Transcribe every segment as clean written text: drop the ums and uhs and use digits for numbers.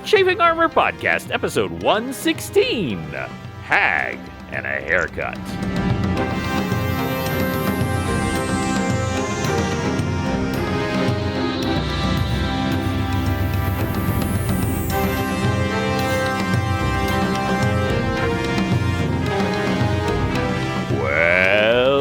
Chafing Armor Podcast, episode 116, Hag and a Haircut.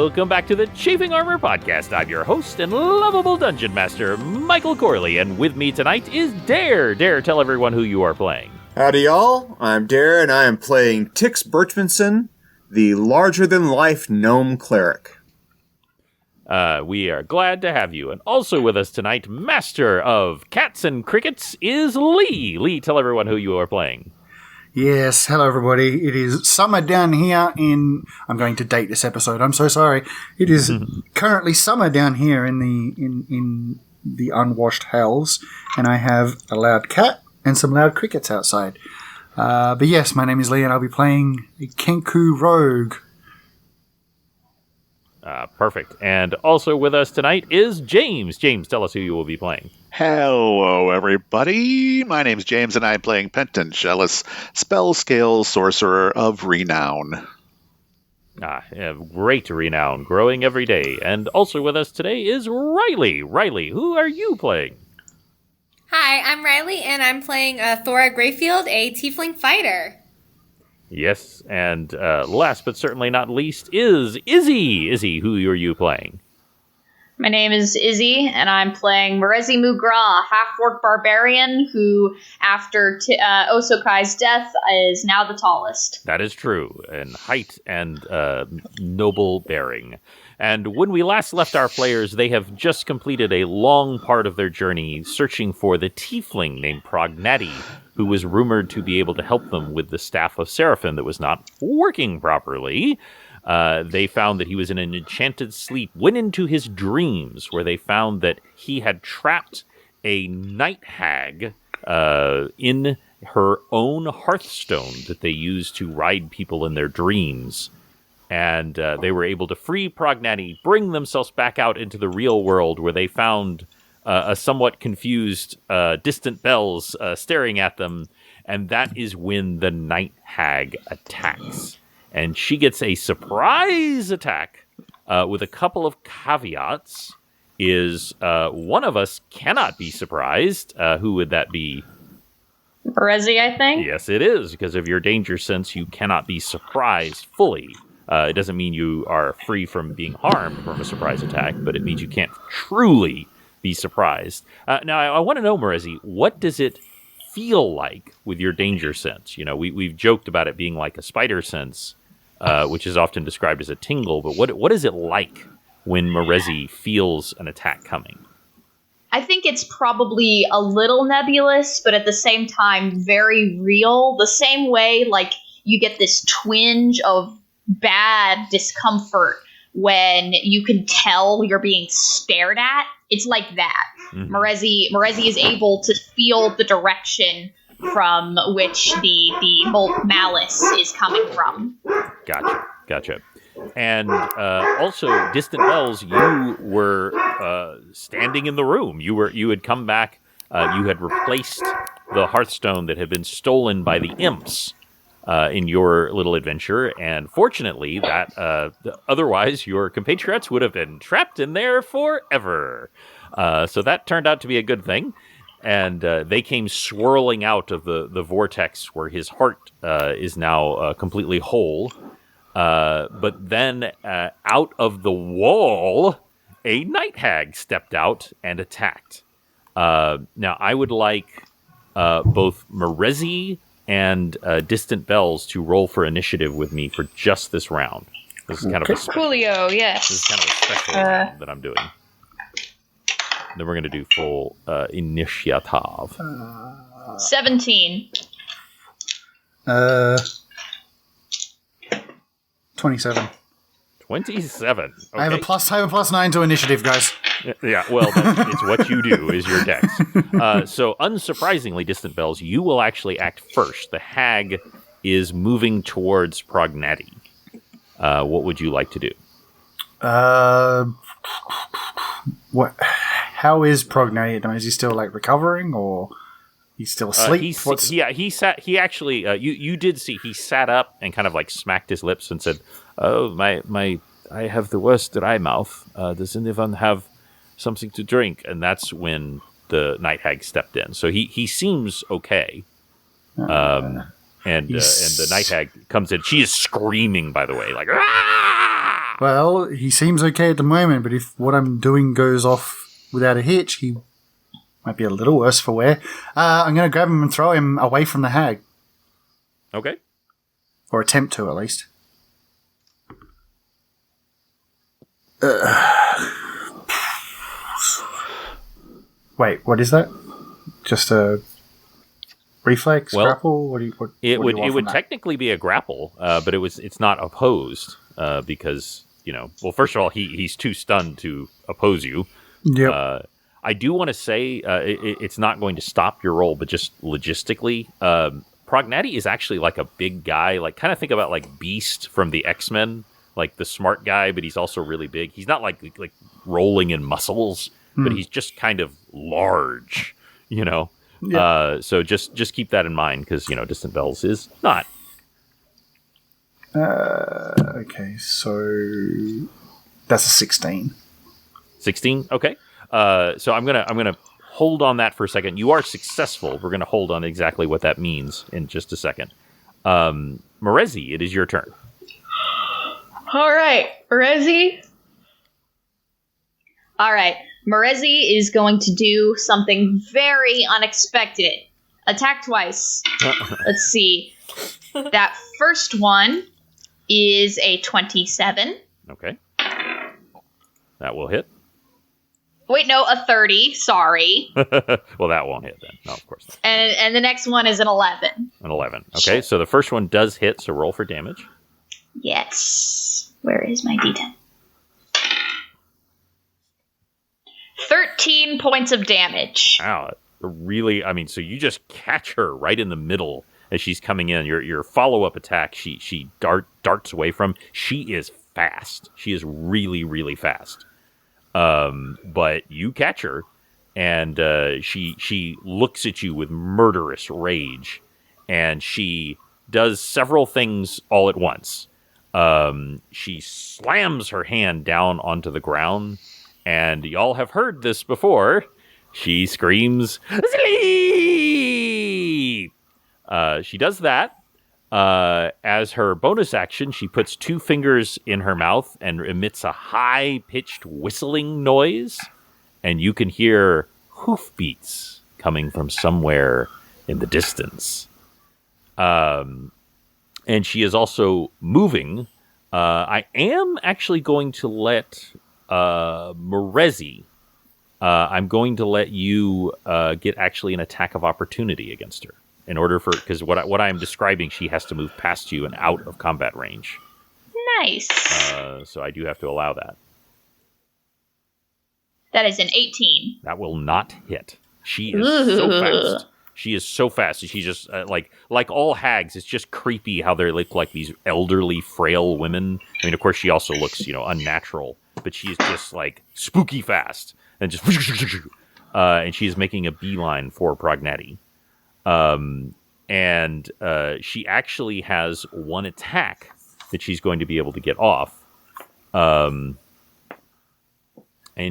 Welcome back to the Chafing Armor Podcast. I'm your host and lovable Dungeon Master, Michael Corley, and with me tonight is Dare. Dare, tell everyone who you are playing. Howdy, y'all. I'm Dare, and I am playing Tix Birchmanson, the larger-than-life gnome cleric. We are glad to have you. And also with us tonight, Master of Cats and Crickets, is Lee. Lee, tell everyone who you are playing. Yes, hello everybody. It is summer down here in... I'm going to date this episode, I'm so sorry. It is currently summer down here in the unwashed hells, and I have a loud cat and some loud crickets outside. But yes, my name is Lee, and I'll be playing a Kenku Rogue. Perfect. And also with us tonight is James. James, tell us who you will be playing. Hello, everybody. My name's James, and I'm playing Penton Shellis, Spell Scale Sorcerer of Renown. Great renown, growing every day. And also with us today is Riley. Riley, who are you playing? Hi, I'm Riley, and I'm playing Thora Greyfield, a tiefling fighter. Yes, and last but certainly not least is Izzy. Izzy, who are you playing? My name is Izzy, and I'm playing Merezi Mugra, half-orc barbarian who, after Osokai's death, is now the tallest. That is true, in height and noble bearing. And when we last left our players, they have just completed a long part of their journey searching for the tiefling named Prognati, who was rumored to be able to help them with the Staff of Seraphim that was not working properly. They found that he was in an enchanted sleep, went into his dreams, where they found that he had trapped a night hag in her own hearthstone that they used to ride people in their dreams. And they were able to free Prognati, bring themselves back out into the real world, where they found a somewhat confused Distant Bells staring at them. And that is when the night hag attacks. And she gets a surprise attack with a couple of caveats. One of us cannot be surprised. Who would that be? Merezi, I think? Yes, it is. Because of your danger sense, you cannot be surprised fully. It doesn't mean you are free from being harmed from a surprise attack, but it means you can't truly be surprised. Now, I want to know, Merezi, what does it feel like with your danger sense? You know, we've joked about it being like a spider sense, which is often described as a tingle, but what is it like when Merezi feels an attack coming? I think it's probably a little nebulous, but at the same time very real. The same way, like, you get this twinge of bad discomfort when you can tell you're being stared at. It's like that. Mm-hmm. Merezi is able to feel the direction from which the malice is coming from. Gotcha. And also, Distant Bells, you were standing in the room. You had come back. You had replaced the Hearthstone that had been stolen by the imps in your little adventure, and fortunately, that otherwise your compatriots would have been trapped in there forever. So that turned out to be a good thing. And they came swirling out of the vortex where his heart is now completely whole. But then out of the wall, a night hag stepped out and attacked. Now, I would like both Merezi and Distant Bells to roll for initiative with me for just this round. This is kind of a special, Coolio, yes. This is kind of a special round that I'm doing. Then we're going to do full initiative. 17. 27. 27. Okay. I have a plus 9 to initiative, guys. Yeah, well, it's what you do is your dex. So, unsurprisingly, Distant Bells, you will actually act first. The hag is moving towards Prognati. What would you like to do? What? How is Prognati? Is he still like recovering, or He's still asleep. He actually. You did see he sat up and kind of like smacked his lips and said, "Oh my! I have the worst dry mouth. Does anyone have something to drink?" And that's when the night hag stepped in. So he seems okay. And the night hag comes in. She is screaming, by the way, like, "Ah!" Well, he seems okay at the moment, but if what I'm doing goes off without a hitch, he might be a little worse for wear. I'm going to grab him and throw him away from the hag. Okay. Or attempt to, at least. Wait, what is that? Just a reflex, grapple? It would technically be a grapple, but it's not opposed because well, first of all, he's too stunned to oppose you. Yep. I do want to say it's not going to stop your roll, but just logistically, Prognati is actually like a big guy. Like, kind of think about like Beast from the X-Men, like the smart guy, but he's also really big. He's not like rolling in muscles, but he's just kind of large, Yeah. So just keep that in mind because Distant Bells is not. Okay, so that's a 16. 16. Okay. So I'm gonna hold on that for a second. You are successful. We're gonna hold on exactly what that means in just a second. Morezi, it is your turn. All right, Morezi. All right, Morezi is going to do something very unexpected. Attack twice. Let's see. That first one is a 27. Okay. That will hit. Wait, no, a 30. Sorry. Well, that won't hit then. No, of course not. And the next one is an 11. An 11. Okay, so the first one does hit, so roll for damage. Yes. Where is my D10? 13 points of damage. Wow. Really, so you just catch her right in the middle as she's coming in. Your follow-up attack, she darts away from. She is fast. She is really, really fast. But you catch her, and she looks at you with murderous rage, and she does several things all at once. She slams her hand down onto the ground, and y'all have heard this before. She screams, "Sleep!" She does that. As her bonus action, she puts 2 fingers in her mouth and emits a high-pitched whistling noise, and you can hear hoofbeats coming from somewhere in the distance. And she is also moving. I am actually going to let Morezi. I'm going to let you get actually an attack of opportunity against her. In order because what I'm describing, she has to move past you and out of combat range. Nice. So I do have to allow that. That is an 18. That will not hit. She is so fast. She is so fast. She just like all hags. It's just creepy how they look like these elderly, frail women. Of course, she also looks unnatural, but she's just like spooky fast and just and she is making a beeline for Prognati. And she actually has one attack that she's going to be able to get off. And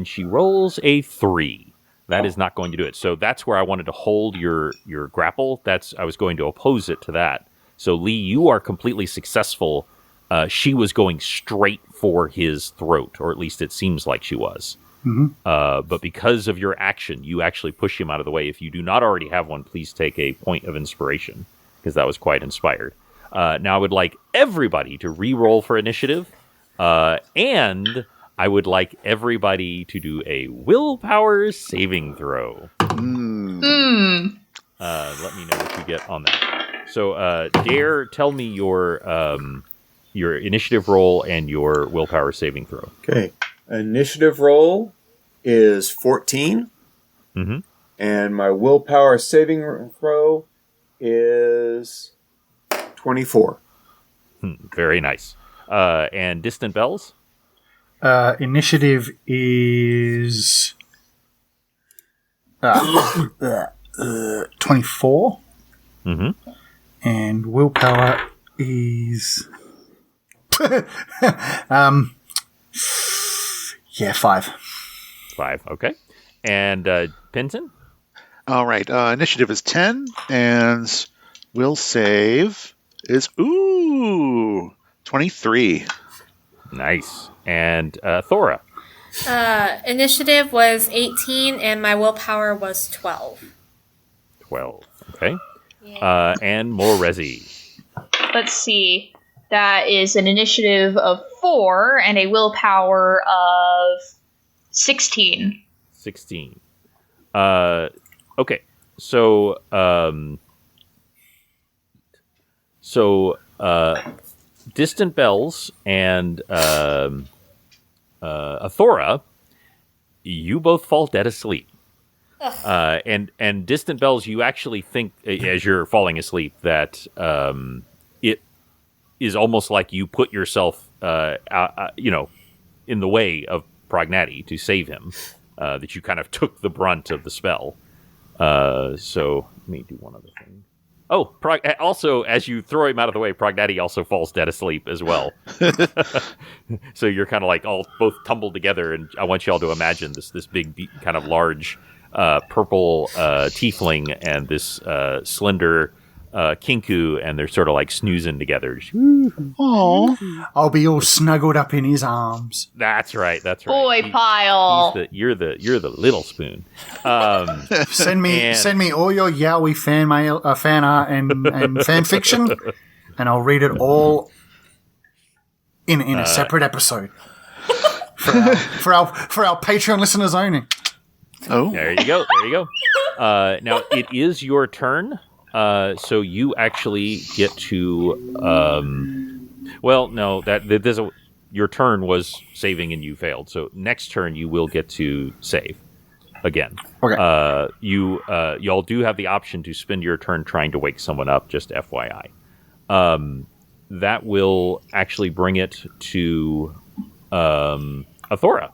she rolls a 3. That is not going to do it. So that's where I wanted to hold your grapple. I was going to oppose it to that. So Lee, you are completely successful. She was going straight for his throat, or at least it seems like she was. Mm-hmm. But because of your action, you actually push him out of the way. If you do not already have one, please take a point of inspiration, because that was quite inspired. Now, I would like everybody to re-roll for initiative, and I would like everybody to do a willpower saving throw. Let me know what you get on that. So, Dare, tell me your initiative roll and your willpower saving throw. Okay. Initiative roll is 14. Mm-hmm. And my willpower saving throw is 24. Very nice. And Distant Bells? Initiative is 24. Mm-hmm. And willpower is... 5. 5. Okay. And Pinton? All right. Initiative is 10, and will save is 23. Nice. And Thora? Initiative was 18, and my willpower was 12. 12. Okay. Yeah. And more Resi. Let's see. That is an initiative of 4 and a willpower of 16. 16. Okay. So, Distant Bells and Athora, you both fall dead asleep. And Distant Bells, you actually think, as you're falling asleep, that it is almost like you put yourself, in the way of Prognati to save him, that you kind of took the brunt of the spell. So let me do one other thing. Oh, also, as you throw him out of the way, Prognati also falls dead asleep as well. So you're kind of like all both tumbled together, and I want you all to imagine this big, kind of large purple tiefling and this slender Kinku, and they're sort of like snoozing together. Aww. I'll be all snuggled up in his arms. That's right. Boy pile. You're the little spoon. Send me all your Yowie fan mail, fan art, and fan fiction, and I'll read it all in a separate episode for our Patreon listeners only. Oh, There you go. Now it is your turn. So you actually get to. Your turn was saving and you failed. So next turn you will get to save again. Okay. Y'all do have the option to spend your turn trying to wake someone up. Just FYI. That will actually bring it to Athora.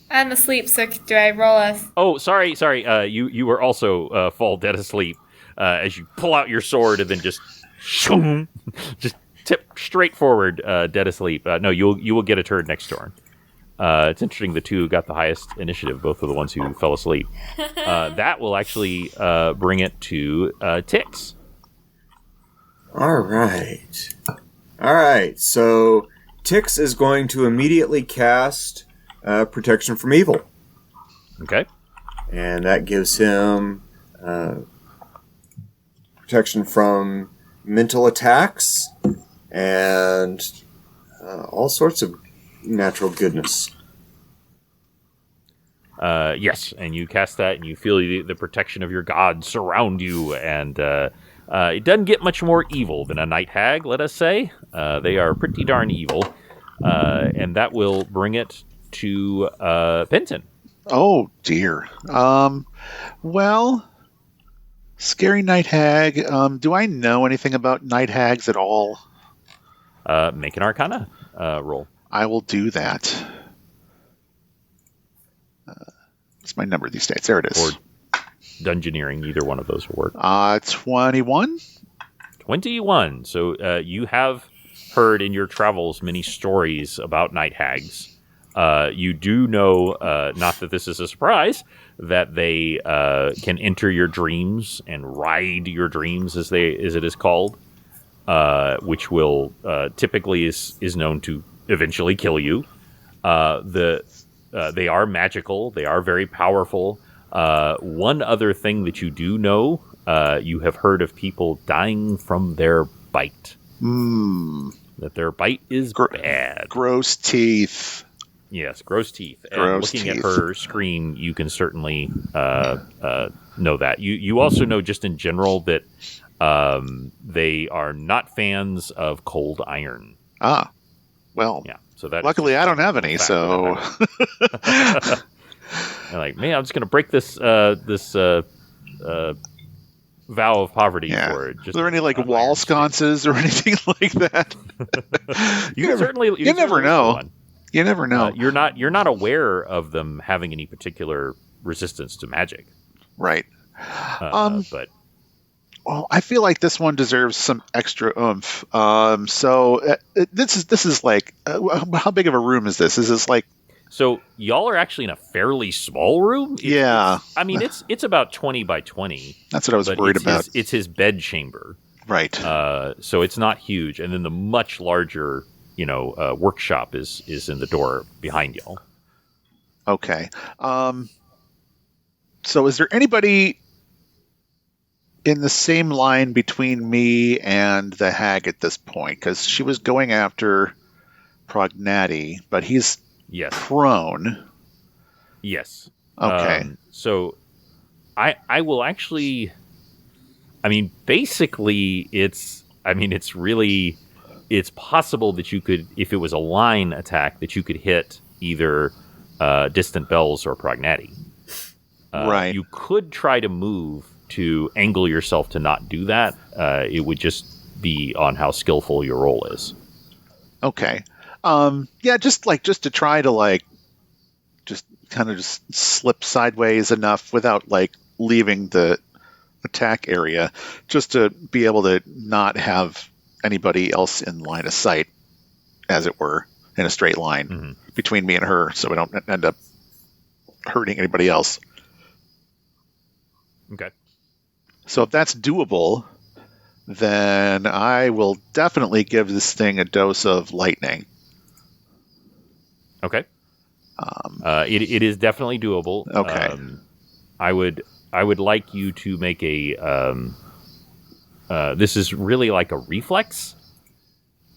I'm asleep, so do I roll a... Oh, sorry. You were also fall dead asleep as you pull out your sword and then just tip straight forward, dead asleep. No, you will get a turn next turn. It's interesting. The two who got the highest initiative, both are the ones who fell asleep. That will actually bring it to Tix. All right. So Tix is going to immediately cast Protection from Evil. Okay. And that gives him protection from mental attacks and all sorts of natural goodness. Yes, and you cast that, and you feel the protection of your god surround you, and it doesn't get much more evil than a night hag, let us say. They are pretty darn evil, and that will bring it to Penton. Oh, dear. Well, scary night hag. Do I know anything about night hags at all? Make an Arcana roll. I will do that. What's my number these days? There it is. Or Dungeoneering, either one of those will work. 21. 21. So you have heard in your travels many stories about night hags. You do know, not that this is a surprise, that they can enter your dreams and ride your dreams, as it is called, which will typically is known to eventually kill you. They are magical. They are very powerful. One other thing that you do know, you have heard of people dying from their bite. That their bite is bad. Gross teeth. Yes, gross teeth. And looking at her screen, you can certainly know that. You also know just in general that they are not fans of cold iron. Ah, well. Yeah. So that luckily, I don't have any. So, like, man, I'm just gonna break this vow of poverty for it. Are there any like wall sconces or anything like that? You never know. You never know. You're not aware of them having any particular resistance to magic. Right. But Well, I feel like this one deserves some extra oomph. This is like, how big of a room is this? Is this like? so y'all are actually in a fairly small room. Yeah. I mean, it's about 20 by 20. That's what I was But worried about. It's his bed chamber. Right. So it's not huge. And then the much larger, workshop is in the door behind y'all. Okay. So is there anybody in the same line between me and the hag at this point? Because she was going after Prognati, but he's Yes. prone. Yes. Okay. So I will actually. I mean, basically, it's possible that you could, if it was a line attack, that you could hit either Distant Bells or Prognati. Right. You could try to move to angle yourself to not do that. It would just be on how skillful your roll is. Okay. Yeah, just to try to just slip sideways enough without leaving the attack area, just to be able to not have anybody else in line of sight, as it were, in a straight line between me and her, so we don't end up hurting anybody else. Okay. So if that's doable, then I will definitely give this thing a dose of lightning. Okay. It is definitely doable. Okay. I would like you to make a. This is really like a reflex.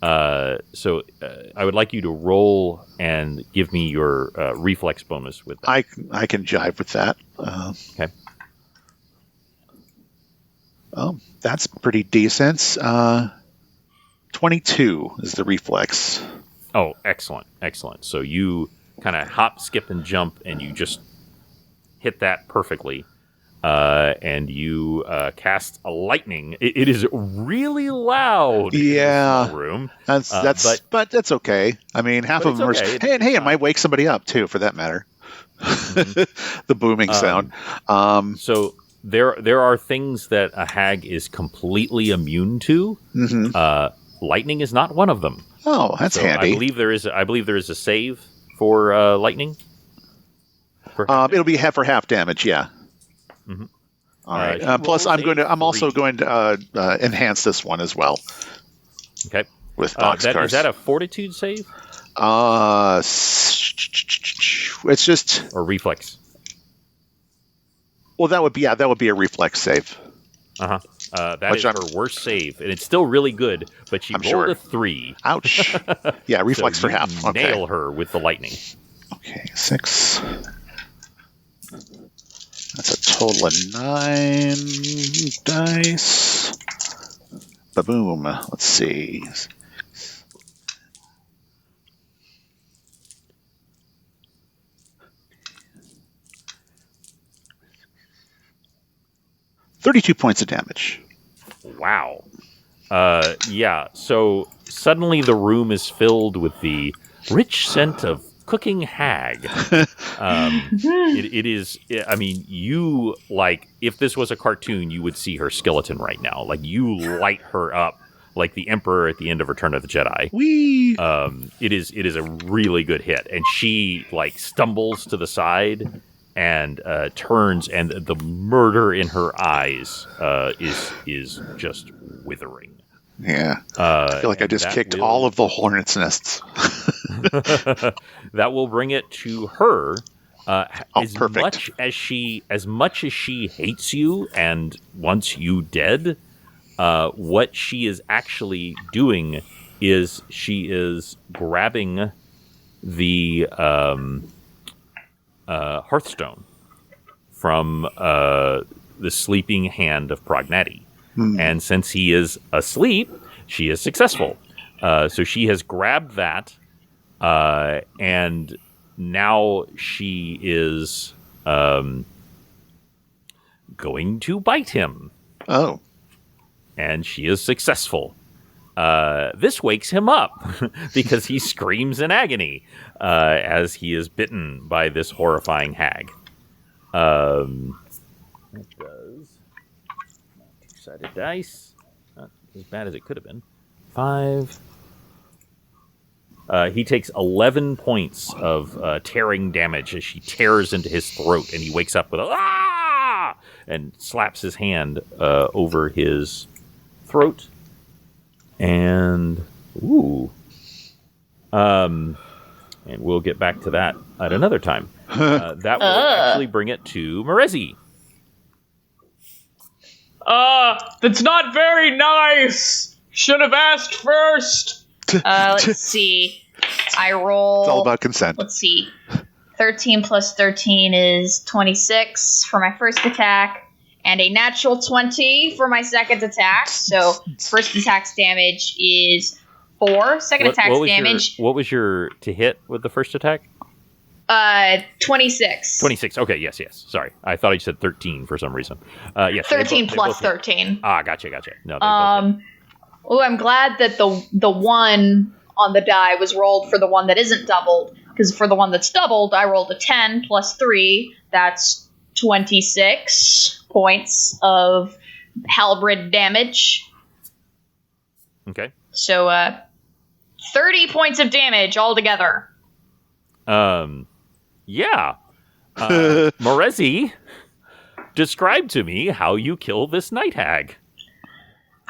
So I would like you to roll and give me your reflex bonus with that. I can jive with that. Okay. Oh, that's pretty decent. 22 is the reflex. Oh, excellent. So you kind of hop, skip, and jump, and you just hit that perfectly. And you cast a lightning. It is really loud. Yeah. In the room. But that's okay. I mean, half of them are. Okay. Hey, it might wake somebody up too, for that matter. The booming sound. So there are things that a hag is completely immune to. Lightning is not one of them. Oh, that's handy. I believe there is a save for lightning. It'll be half for half damage. Yeah. All right. Plus, I'm also going to enhance this one as well. Okay. With Boxcars. Is that a fortitude save? It's just or reflex. Well, that would be a reflex save. That is her worst save, and it's still really good. But she rolled a 3. Ouch. Yeah, reflex so for half. Okay. Nail her with the lightning. Okay, 6. That's a total of 9 dice. Ba-boom. Let's see. $32 points of damage. Wow. Yeah, so suddenly the room is filled with the rich scent of cooking hag. It is, I mean, you, if this was a cartoon, you would see her skeleton right now. You light her up like the Emperor at the end of Return of the Jedi. Whee! It is a really good hit. And she, stumbles to the side and turns, and the murder in her eyes is just withering. Yeah. I feel like I just kicked all of the hornet's nests. That will bring it to her. Perfect. As much as she hates you and wants you dead, what she is actually doing is she is grabbing the hearthstone from the sleeping hand of Prognati. And since he is asleep, she is successful. So she has grabbed that, and now she is going to bite him. Oh. And she is successful. This wakes him up because he screams in agony as he is bitten by this horrifying hag. It does. Two-sided dice. Not as bad as it could have been. 5. He takes 11 points of tearing damage as she tears into his throat, and he wakes up with a ah! And slaps his hand over his throat. And and we'll get back to that at another time. That will actually bring it to Merezi. That's not very nice. Should have asked first. Let's see. I roll. It's all about consent. Let's see. 13 plus 13 is 26 for my first attack, and a natural 20 for my second attack. So first attack's damage is 4. Second attack's damage. What was your to hit with the first attack? 26. 26. Okay, yes. Sorry. I thought you said 13 for some reason. Yes. 13 plus 13. Gotcha. No, they both hit. Oh, I'm glad that the one on the die was rolled for the one that isn't doubled, because for the one that's doubled, I rolled a 10 plus 3. That's 26 points of halberd damage. Okay. So, 30 points of damage altogether. Yeah. Merezi, describe to me how you kill this night hag.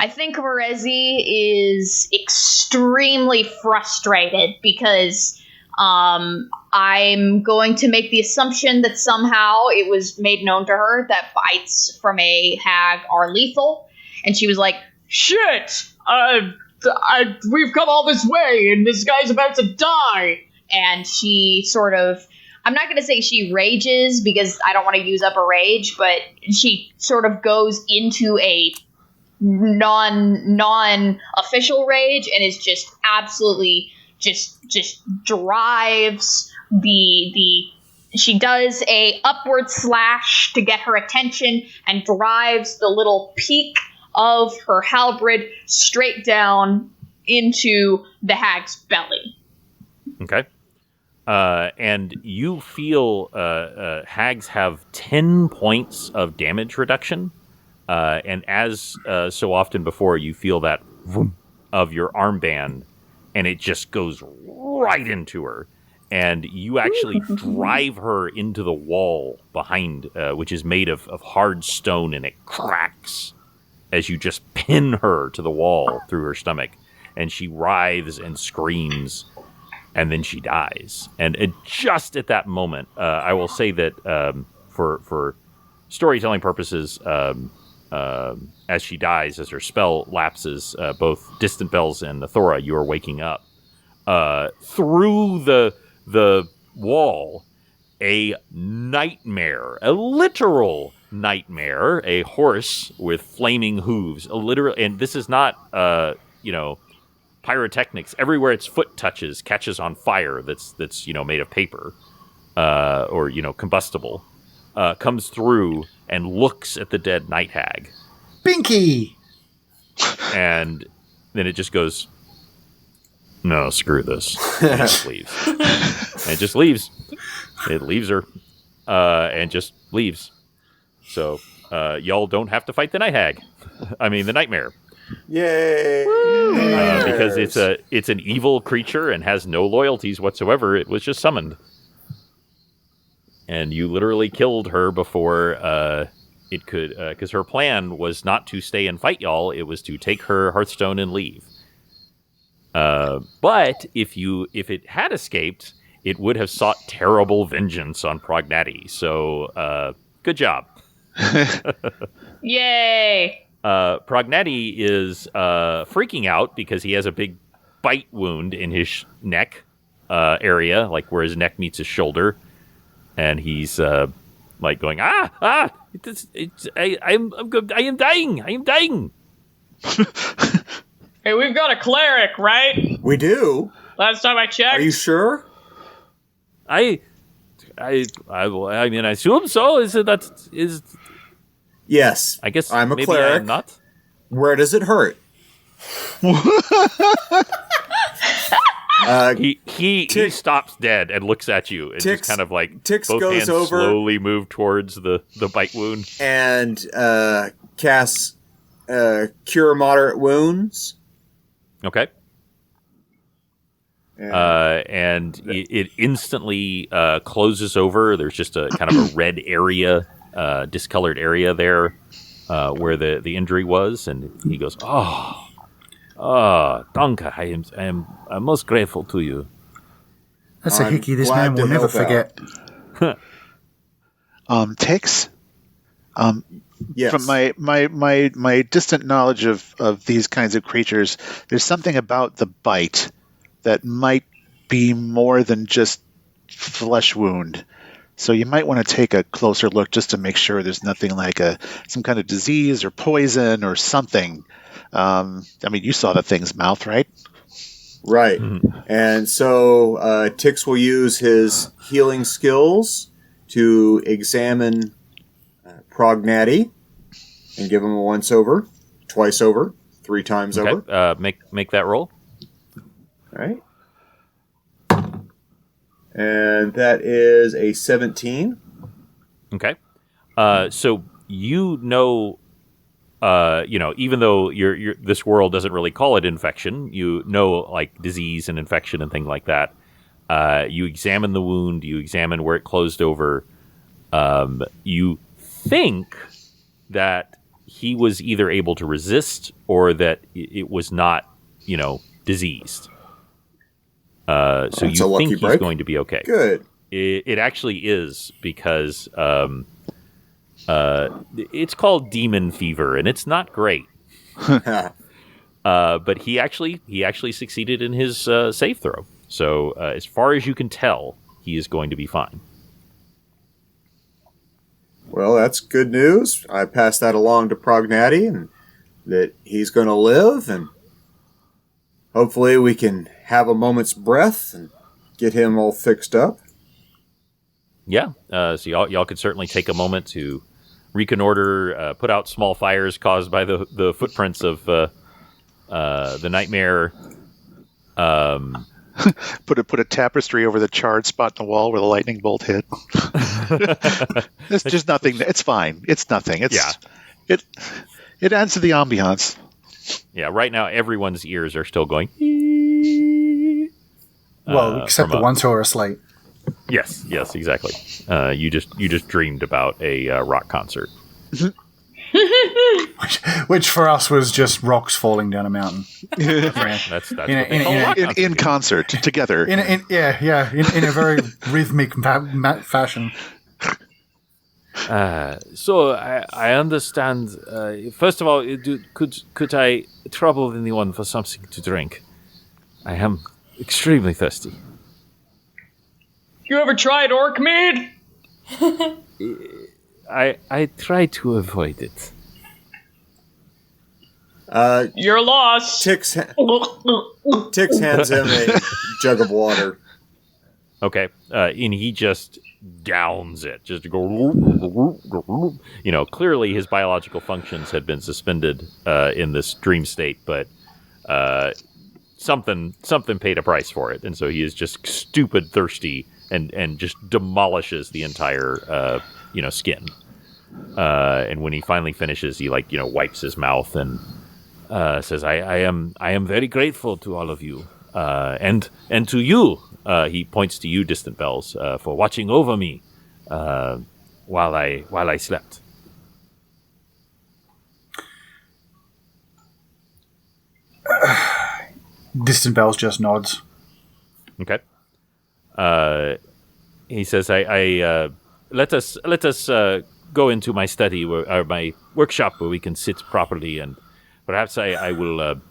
I think Merezi is extremely frustrated because I'm going to make the assumption that somehow it was made known to her that bites from a hag are lethal. And she was like, Shit! We've come all this way, and this guy's about to die! and she sort of, I'm not going to say she rages because I don't want to use up a rage, but she sort of goes into a non-official rage and is just absolutely just drives she does a upward slash to get her attention and drives the little peak of her halberd straight down into the hag's belly. Okay. And you feel hags have 10 points of damage reduction. And as so often before, you feel that vroom of your armband, and it just goes right into her. And you actually drive her into the wall behind, which is made of hard stone, and it cracks as you just pin her to the wall through her stomach. And she writhes and screams, and then she dies. And just at that moment, I will say that for storytelling purposes, as she dies, as her spell lapses, both Distant Bells and Thora, you are waking up. Through the wall, a nightmare, a literal nightmare, a horse with flaming hooves, and this is not, pyrotechnics. Everywhere its foot touches, catches on fire. That's made of paper, or combustible. Comes through and looks at the dead night hag. Binky! And then it just goes, no, screw this. And it just leaves. And it just leaves. It leaves her. And just leaves. So, y'all don't have to fight the night hag. I mean, the nightmare. Yay! Because it's an evil creature and has no loyalties whatsoever. It was just summoned. And you literally killed her before it could, because her plan was not to stay and fight y'all. It was to take her Hearthstone and leave. But if it had escaped, it would have sought terrible vengeance on Prognati. So, good job. Yay! Prognati is freaking out because he has a big bite wound in his neck area, like where his neck meets his shoulder. And he's like going, I am dying. Hey, we've got a cleric, right? We do. Last time I checked. Are you sure? I mean, I assume so. Is Yes. I guess I'm a maybe cleric. I'm not. Where does it hurt? He stops dead and looks at you and just kind of like Tix both goes hands over slowly move towards the bite wound and casts Cure Moderate Wounds. Okay. And it instantly closes over. There's just a kind of a red area, discolored area there where the injury was, and he goes, Danke, I'm most grateful to you. That's a I'm hickey this glad man to will never help forget. Tix? Yes. From my distant knowledge of these kinds of creatures, there's something about the bite that might be more than just flesh wound. So you might want to take a closer look just to make sure there's nothing like some kind of disease or poison or something. I mean, you saw the thing's mouth, right? Right. And so Tix will use his healing skills to examine Prognati and give him a once over, twice over, 3 times over. Make that roll. All right. And that is a 17. Okay. So even though this world doesn't really call it infection, like disease and infection and things like that. You examine the wound, you examine where it closed over. You think that he was either able to resist or that it was not, diseased. So That's you think he's going to be okay. Good. It actually is because it's called demon fever, and it's not great. But he actually succeeded in his save throw. So as far as you can tell, he is going to be fine. Well, that's good news. I passed that along to Prognati, and that he's going to live, and hopefully we can have a moment's breath and get him all fixed up. Yeah. So y'all could certainly take a moment to reconnoiter, put out small fires caused by the footprints of the nightmare. Put a tapestry over the charred spot in the wall where the lightning bolt hit. It's just nothing. It's fine. It's nothing. It adds to the ambiance. Yeah. Right now, everyone's ears are still going. Well, except the ones who are asleep. Yes, exactly. You just dreamed about a rock concert, which for us was just rocks falling down a mountain. That's in concert together. In a very rhythmic fashion. So I understand. First of all, could I trouble anyone for something to drink? I am extremely thirsty. You ever tried orc mead? I try to avoid it. You're lost. Tix hands him a jug of water. Okay, and he just downs it. Just go, clearly his biological functions had been suspended in this dream state, but something paid a price for it, and so he is just stupid thirsty and just demolishes the entire skin. And when he finally finishes, he wipes his mouth and says, "I am very grateful to all of you, and to you." He points to you, Distant Bells, for watching over me while I slept. Distant Bells just nods. Okay. He says, "I let us go into my study or my workshop where we can sit properly, and perhaps I will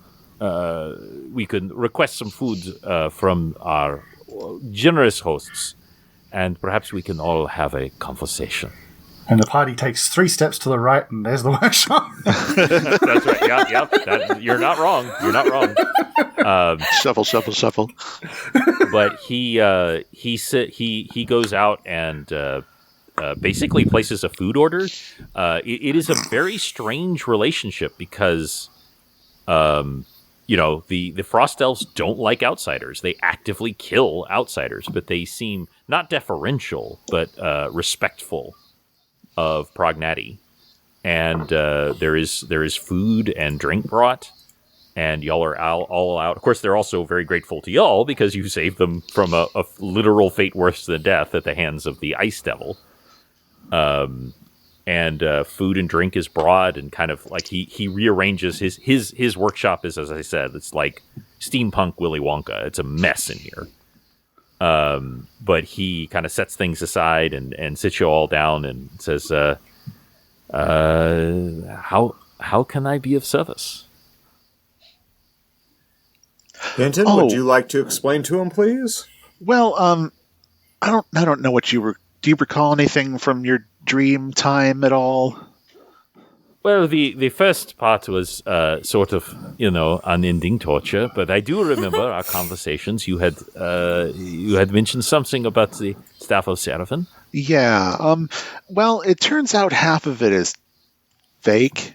we can request some food from our generous hosts, and perhaps we can all have a conversation." And the party takes 3 steps to the right, and there's the workshop. That's right. Yep. You're not wrong. Shuffle, shuffle, shuffle. But he goes out and basically places a food order. It is a very strange relationship because the frost elves don't like outsiders. They actively kill outsiders, but they seem not deferential, but respectful of Prognati. And there is food and drink brought, and y'all are all out. Of course, they're also very grateful to y'all because you saved them from a literal fate worse than death at the hands of the Ice Devil. And food and drink is brought, and kind of like he rearranges his workshop is, as I said, it's like steampunk Willy Wonka. It's a mess in here. But he kind of sets things aside and sits you all down and says, how can I be of service? Hinton, would you like to explain to him, please? Well, I don't know what you were. Do you recall anything from your dream time at all? Well, the first part was sort of, unending torture, but I do remember our conversations. You had mentioned something about the staff of Seraphim. Yeah. Well, it turns out half of it is fake.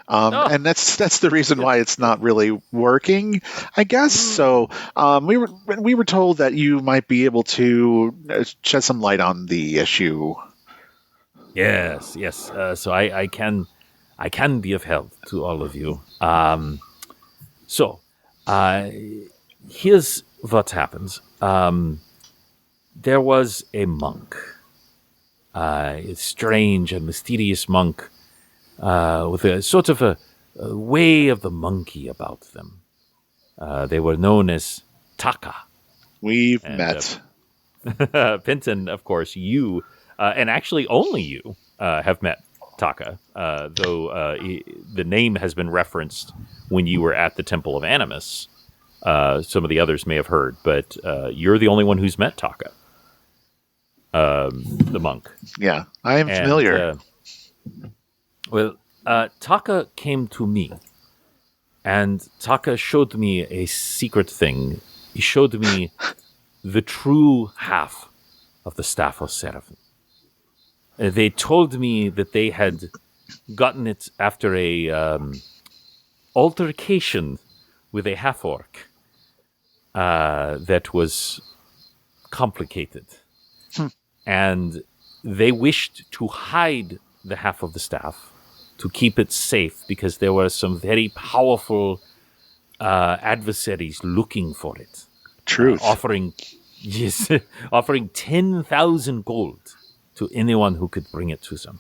And that's the reason why it's not really working, I guess. So we were told that you might be able to shed some light on the issue. Yes. So I can be of help to all of you. Here's what happens. There was a monk, a strange and mysterious monk, with a sort of a way of the monkey about them. They were known as Taka. We've met. Pinton, of course, you, and actually only you, have met Taka, though the name has been referenced when you were at the Temple of Animus. Some of the others may have heard, but you're the only one who's met Taka, the monk. Yeah, I am familiar. Taka came to me, and Taka showed me a secret thing. He showed me the true half of the Staff of Seraphim. They told me that they had gotten it after a altercation with a half-orc that was complicated. And they wished to hide the half of the staff to keep it safe because there were some very powerful adversaries looking for it. Truth. Offering 10,000 gold to anyone who could bring it to them.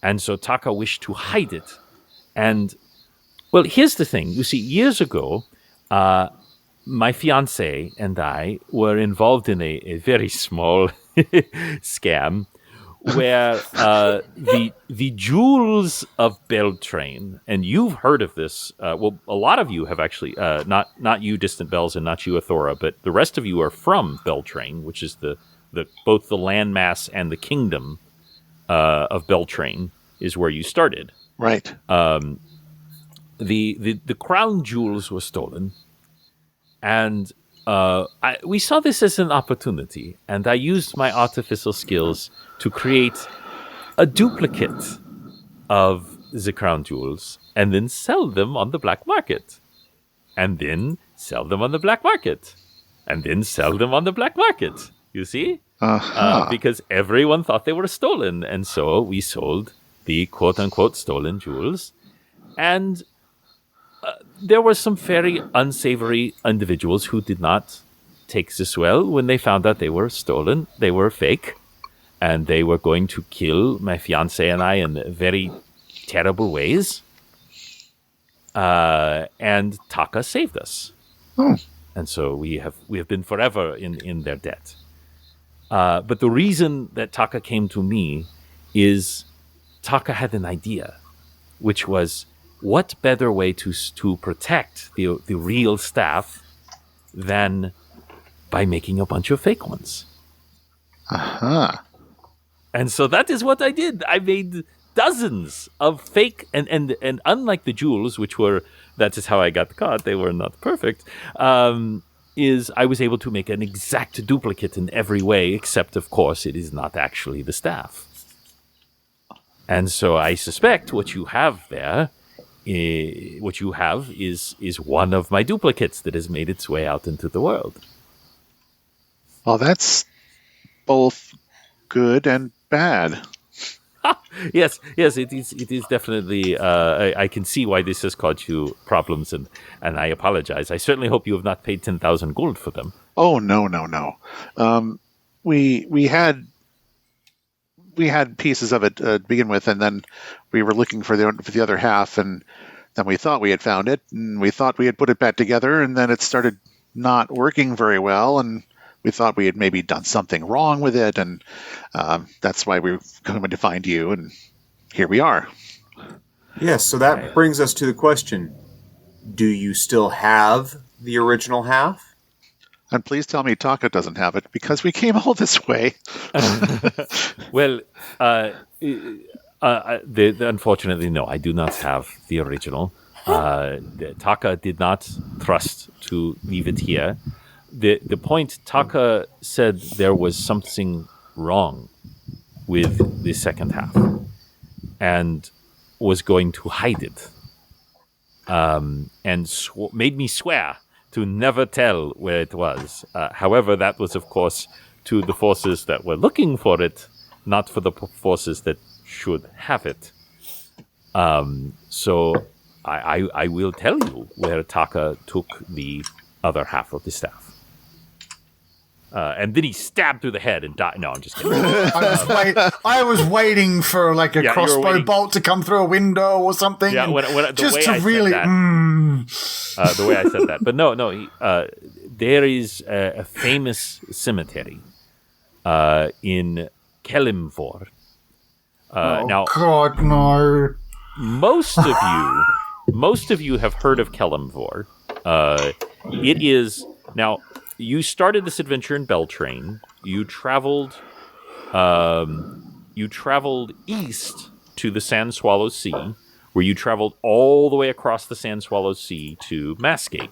And so Taka wished to hide it. And, well, here's the thing. You see, years ago, my fiancé and I were involved in a very small scam where the jewels of Beltrain, and you've heard of this, a lot of you have actually, not you, Distant Bells, and not you, Athora, but the rest of you are from Beltrain, which is both the landmass and the kingdom of Beltrain is where you started. Right. The crown jewels were stolen, and we saw this as an opportunity, and I used my artificial skills to create a duplicate of the crown jewels and then sell them on the black market. And then sell them on the black market. And then sell them on the black market. You see? Because everyone thought they were stolen. And so we sold the quote-unquote stolen jewels. And there were some very unsavory individuals who did not take this well when they found out they were stolen. They were fake. And they were going to kill my fiancé and I in very terrible ways. And Taka saved us. And so we have been forever in their debt. But the reason that Taka came to me is Taka had an idea, which was what better way to protect the real staff than by making a bunch of fake ones. And so that is what I did. I made dozens of fake, and unlike the jewels, that is how I got caught, they were not perfect, is I was able to make an exact duplicate in every way, except, of course, it is not actually the staff. And so I suspect what you have there what you have is one of my duplicates that has made its way out into the world. Well, that's both good and bad. Yes, it is definitely. I can see why this has caused you problems, and I apologize. I certainly hope you have not paid 10,000 gold for them. Oh, no. We had pieces of it to begin with, and then we were looking for the other half, and then we thought we had found it, and we thought we had put it back together, and then it started not working very well, and we thought we had maybe done something wrong with it, and that's why we were going to find you, and here we are. Yes, so that brings us to the question. Do you still have the original half? And please tell me Taka doesn't have it, because we came all this way. Well, unfortunately, no, I do not have the original. Taka did not trust to leave it here. The point, Taka said there was something wrong with the second half and was going to hide it. And made me swear to never tell where it was. However, that was, of course, to the forces that were looking for it, not for the forces that should have it. So I will tell you where Taka took the other half of the staff. And then he stabbed through the head and died. No, I'm just kidding. I was waiting for like a crossbow bolt to come through a window or something. Yeah, just to really. The way I said that, but no. There is a famous cemetery in Kelimvor. Now, God, no. Most of you have heard of Kelimvor. It is now. You started this adventure in Beltrain. You traveled east to the Sand Swallow Sea, where you traveled all the way across the Sand Swallow Sea to Masgate,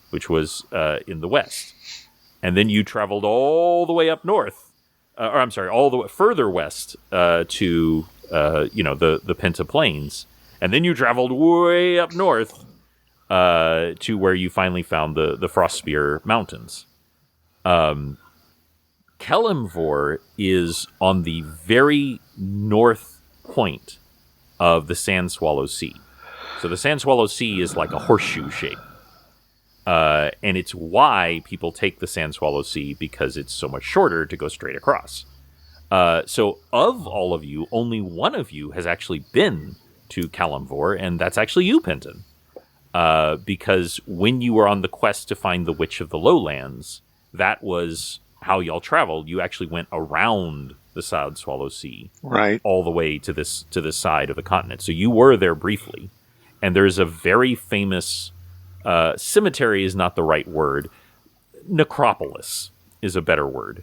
which was in the west. And then you traveled all the way up north, all the way further west to the Penta Plains. And then you traveled way up north to where you finally found the Frostspear Mountains. Kelimvor is on the very north point of the Sand Swallow Sea. So the Sand Swallow Sea is like a horseshoe shape. And it's why people take the Sand Swallow Sea, because it's so much shorter to go straight across. So of all of you, only one of you has actually been to Kelimvor, and that's actually you, Penton. Because when you were on the quest to find the Witch of the Lowlands, that was how y'all traveled. You actually went around the Sand Swallow Sea, right, all the way to this side of the continent. So you were there briefly, and there's a very famous cemetery is not the right word. Necropolis is a better word.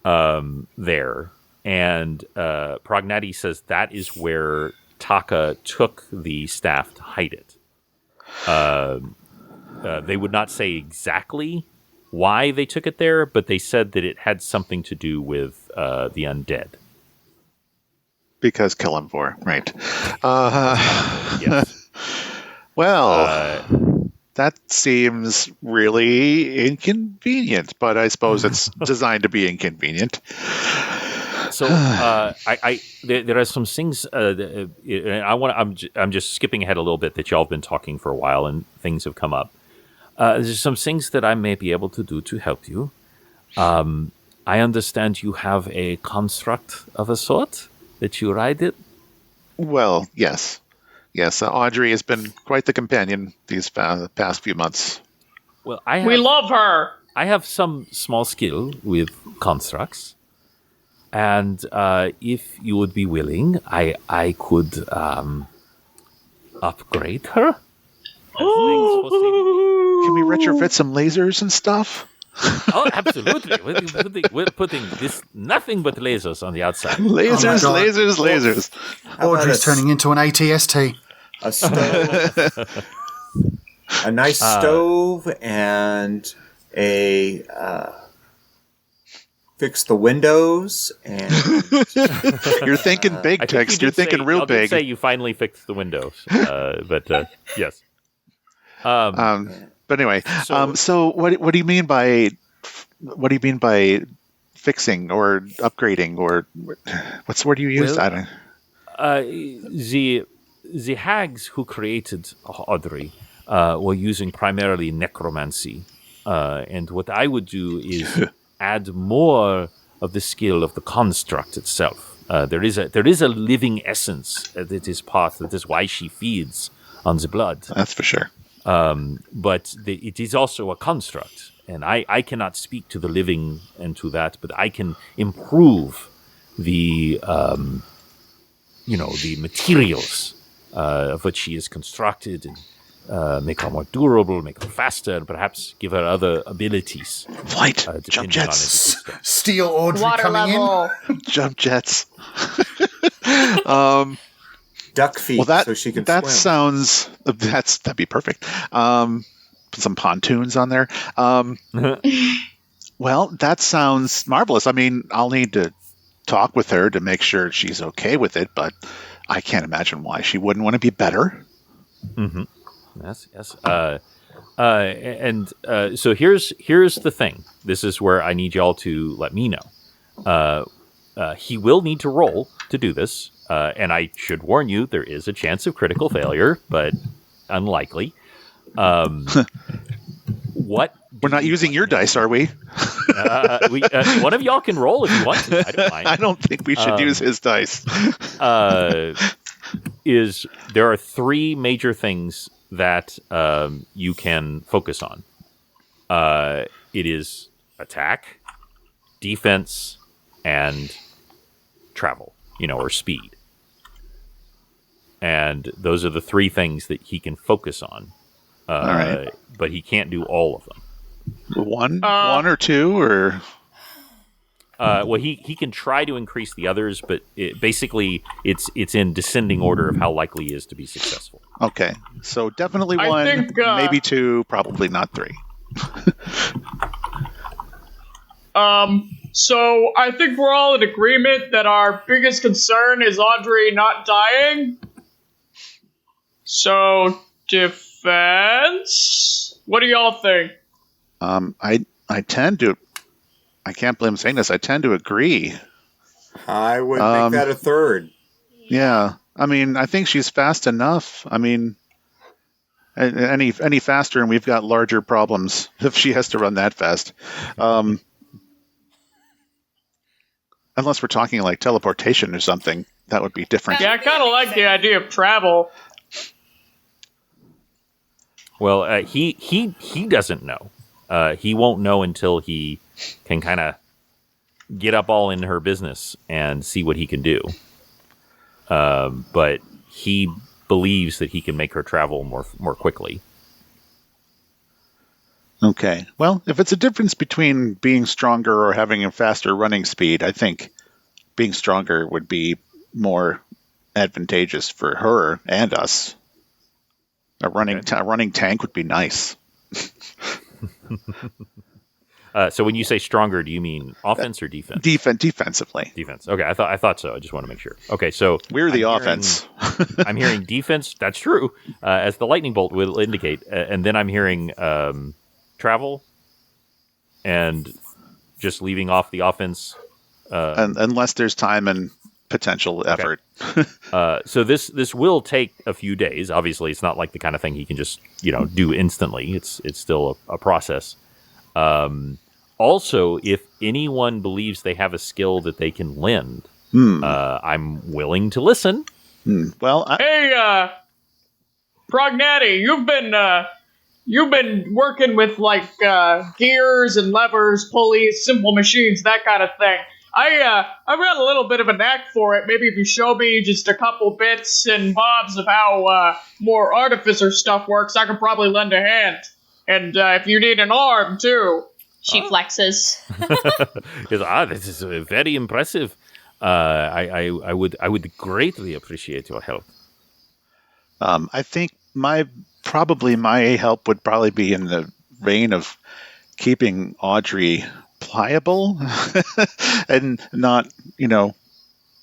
There, and Prognati says that is where Taka took the staff to hide it. They would not say exactly why they took it there, but they said that it had something to do with the undead. Because Kelimvor, right. Yes. Well, that seems really inconvenient, but I suppose it's designed to be inconvenient. So there are some things I'm just skipping ahead a little bit that y'all have been talking for a while and things have come up. There's some things that I may be able to do to help you. I understand you have a construct of a sort that you ride it. Well, yes. Audrey has been quite the companion these past few months. Well, we love her. I have some small skill with constructs. And if you would be willing, I could upgrade her. Can we retrofit some lasers and stuff? Oh, absolutely. We're putting this nothing but lasers on the outside. Lasers. Audrey's turning into an ATST. A stove. A nice stove and a fix the windows, and You're thinking big, I think Tex. You're thinking real y'all did big. say you finally fixed the windows, but yes. But anyway, So- so what do you mean by fixing or upgrading, or what's the word you used? Well, I don't. The hags who created Audrey were using primarily necromancy, and what I would do is add more of the skill of the construct itself. There is a living essence that is part. That is why she feeds on the blood. That's for sure. But it is also a construct, and I cannot speak to the living and to that, but I can improve the the materials of which she is constructed, and make her more durable, make her faster, and perhaps give her other abilities. Flight, jump depending on jets, it. Steel Audrey Water coming level. jump jets. duck feet Well, that so she can that swim. sounds that'd be perfect. Put some pontoons on there. Well, that sounds marvelous. I mean, I'll need to talk with her to make sure she's okay with it, but I can't imagine why she wouldn't want to be better. Mm-hmm. Yes. So here's the thing. This is where I need y'all to let me know. He will need to roll to do this, and I should warn you, there is a chance of critical failure, but unlikely. What? We're not using your dice, are we? One of y'all can roll if you want to. I don't mind. I don't think we should use his dice. There are three major things that you can focus on. It is attack, defense, and travel, or speed. And those are the three things that he can focus on. All right. But he can't do all of them. One or two, or Well, he can try to increase the others, but basically it's in descending order of how likely he is to be successful. okay. So definitely I one, think, maybe two, probably not three. So I think we're all in agreement that our biggest concern is Audrey not dying. So defense. What do y'all think? I tend to. I can't believe I'm saying this. I tend to agree. I would make that a third. Yeah. I mean, I think she's fast enough. I mean, any faster, and we've got larger problems if she has to run that fast. Unless we're talking like teleportation or something, that would be different. Yeah, I kind of like the idea of travel. Well, he doesn't know. He won't know until he can kind of get up all in her business and see what he can do. But he believes that he can make her travel more quickly. Okay. Well, if it's a difference between being stronger or having a faster running speed, I think being stronger would be more advantageous for her and us. A running tank would be nice. So when you say stronger, do you mean offense or defense? Defensively. Defense. Okay, I thought so. I just want to make sure. Okay, so We're the I'm offense. I'm hearing defense. That's true, as the lightning bolt will indicate. And then I'm hearing travel and just leaving off the offense. Unless there's time and potential effort. So this will take a few days. Obviously, it's not like the kind of thing he can just do instantly. It's still a process. Also, if anyone believes they have a skill that they can lend, I'm willing to listen. Well, Hey, Prognati, you've been working with like gears and levers, pulleys, simple machines, that kind of thing. I've got a little bit of a knack for it. Maybe if you show me just a couple bits and bobs of how more artificer stuff works, I could probably lend a hand. And if you need an arm too. She flexes. This is very impressive. I would greatly appreciate your help. I think my help would probably be in the vein of keeping Audrey pliable and not,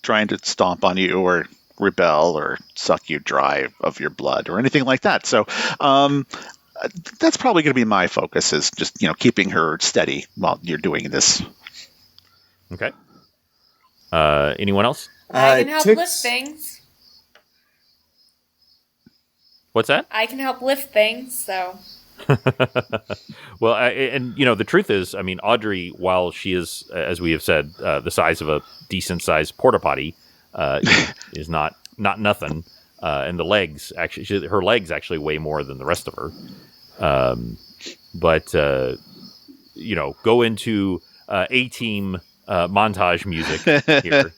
trying to stomp on you or rebel or suck you dry of your blood or anything like that. So that's probably going to be my focus, is just, keeping her steady while you're doing this. Okay. Anyone else? I can help Tix- lift things. What's that? I can help lift things, so. Well, the truth is, I mean, Audrey, while she is, as we have said, the size of a decent-sized porta potty, is not nothing. And the legs, actually, her legs actually weigh more than the rest of her. But go into A-Team montage music here.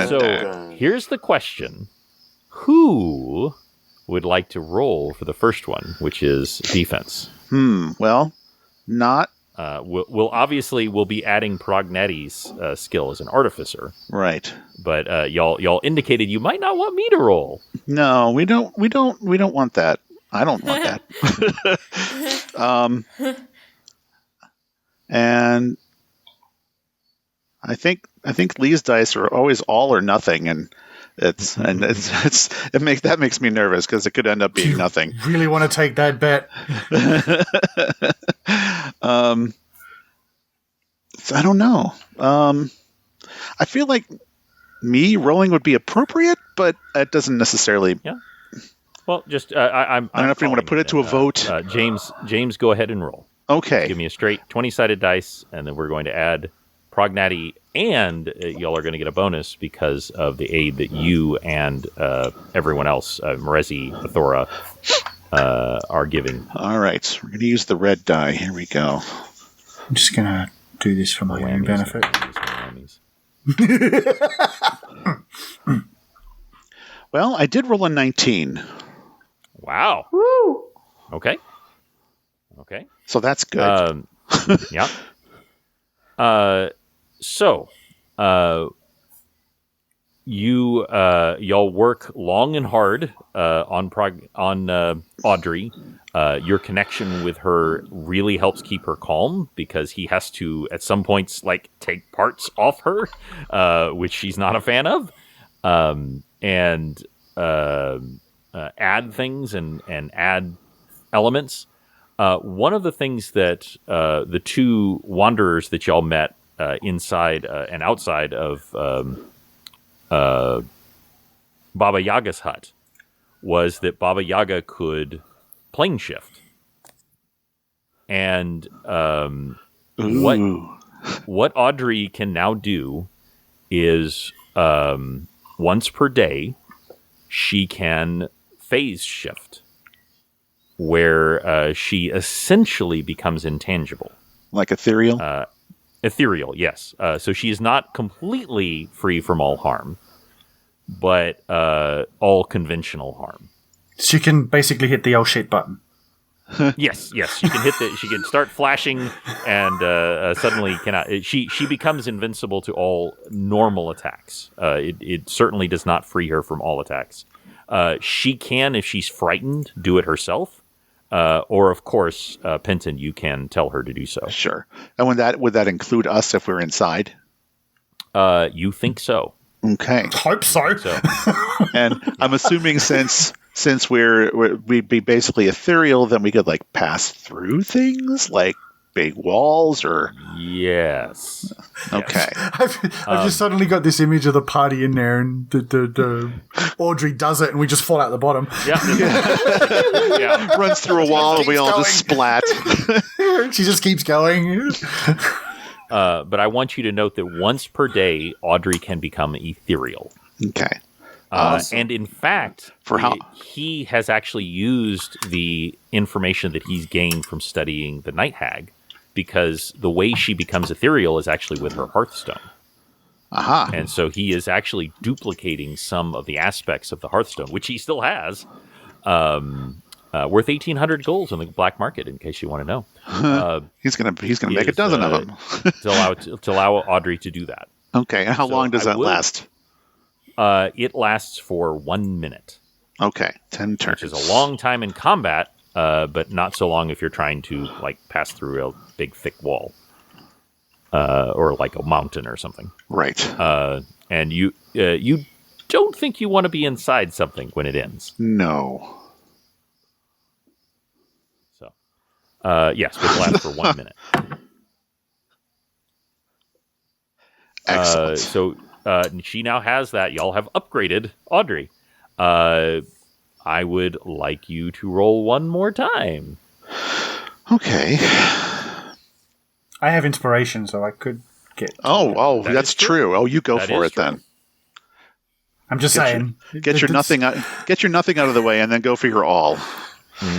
So here's the question: who would like to roll for the first one, which is defense? Well, not we'll be adding Prognetti's skill as an artificer, right. But y'all indicated you might not want me to roll. No, we don't want that. I don't want that. And I think Lee's dice are always all or nothing, and that makes me nervous because it could end up being nothing. Really want to take that bet? So I don't know. I feel like me rolling would be appropriate, but it doesn't necessarily. Yeah. Well, just I don't know if you want to put it to a vote. James, go ahead and roll. Okay. Give me a straight 20-sided dice, and then we're going to add Prognati, and y'all are going to get a bonus because of the aid that you and everyone else, Merezi, Athora, are giving. All right. We're going to use the red die. Here we go. I'm just going to do this for my own benefit. Well, I did roll a 19. Wow. Woo! Okay. So that's good. Yeah. So, y'all work long and hard on Audrey. Your connection with her really helps keep her calm because he has to, at some points, take parts off her, which she's not a fan of, and add things and add elements. One of the things that the two wanderers that y'all met inside and outside of Baba Yaga's hut was that Baba Yaga could plane shift. And what Audrey can now do is once per day, she can phase shift, where she essentially becomes intangible. Like ethereal? Ethereal, yes. So she is not completely free from all harm, but all conventional harm. She can basically hit the oh shit button. Yes. She can she can start flashing, and suddenly cannot. She becomes invincible to all normal attacks. It certainly does not free her from all attacks. She can, if she's frightened, do it herself. Or, of course, Penton, you can tell her to do so. Sure. And would that include us if we're inside? You think so? Okay. Hope so. And I'm assuming since we'd be basically ethereal, then we could pass through things like big walls or. Yes. Okay. Yes. I've just suddenly got this image of the party in there, and the Audrey does it, and we just fall out the bottom. Yeah. Runs through a wall, and we all just splat. She just keeps going. But I want you to note that once per day, Audrey can become ethereal. Okay. And in fact, he has actually used the information that he's gained from studying the Night Hag, because the way she becomes ethereal is actually with her Hearthstone. Aha. And so he is actually duplicating some of the aspects of the Hearthstone, which he still has, worth 1,800 gold on the black market, in case you want to know. He's gonna make a dozen of them to allow Audrey to do that. Okay, and how long does that last? It lasts for 1 minute. Okay, 10 turns. Which is a long time in combat, but not so long if you're trying to like pass through a big thick wall, or like a mountain or something. Right. And you don't think you want to be inside something when it ends. No. So, yes, but it'll last for 1 minute. Excellent. So she now has that. Y'all have upgraded Audrey. I would like you to roll one more time. Okay. I have inspiration, so I could get. Oh, That that's is true. true. Oh, you go That for is it true. then. I'm just saying. Get your nothing out. Get your nothing out of the way, and then go for your all. All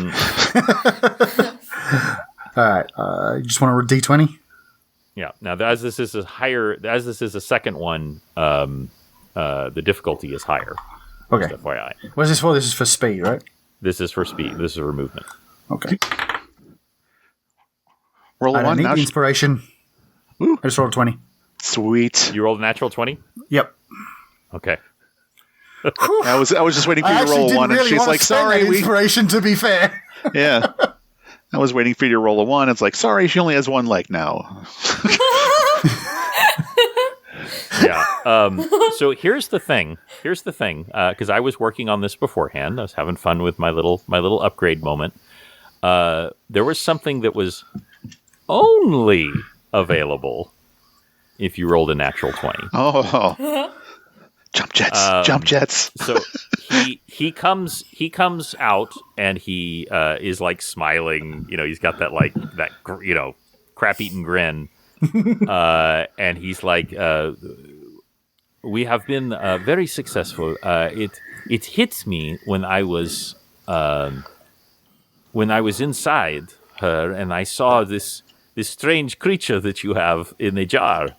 right. You just want to roll D20? Yeah. Now, as this is a second one, the difficulty is higher. Okay. Just FYI. What's this for? This is for speed, right? This is for speed. This is for movement. Okay. Roll I a don't one. need Now the inspiration. Ooh. I just rolled a 20. Sweet. You rolled a natural 20? Yep. Okay. I was just waiting for I you to actually roll didn't one, really and she's want like, to spend "Sorry, that we." inspiration, to be fair. Yeah. I was waiting for you to roll a one. It's like, sorry, she only has one leg now. Yeah. So here's the thing. Because I was working on this beforehand. I was having fun with my little upgrade moment. There was something that was only available if you rolled a natural 20. Oh. Jump jets. So he comes out and he is like smiling. He's got that crap-eaten grin. And he's like, we have been very successful. It hit me when I was inside her, and I saw this strange creature that you have in a jar.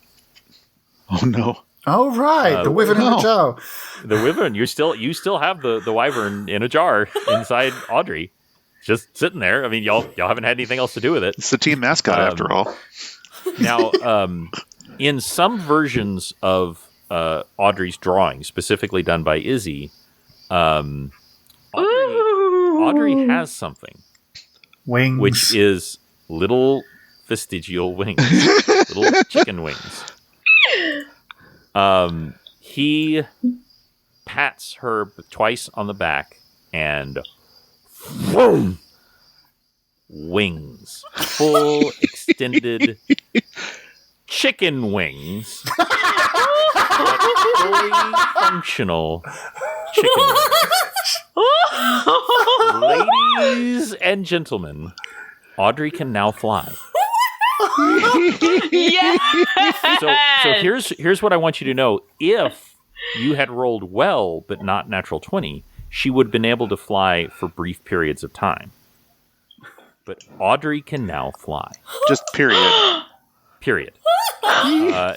Oh no. Oh, right. The wyvern in the jar. The wyvern. You still have the wyvern in a jar inside Audrey, just sitting there. I mean, y'all haven't had anything else to do with it. It's the team mascot after all. Now, in some versions of Audrey's drawing, specifically done by Izzy, Audrey has something, Wings. which is little vestigial wings, little chicken wings. He pats her twice on the back and boom, wings, full extended chicken wings, but fully functional chicken wings. Ladies and gentlemen, Audrey can now fly. Yes! So here's what I want you to know. If you had rolled well but not natural 20, she would have been able to fly for brief periods of time. But Audrey can now fly. Just period. Period.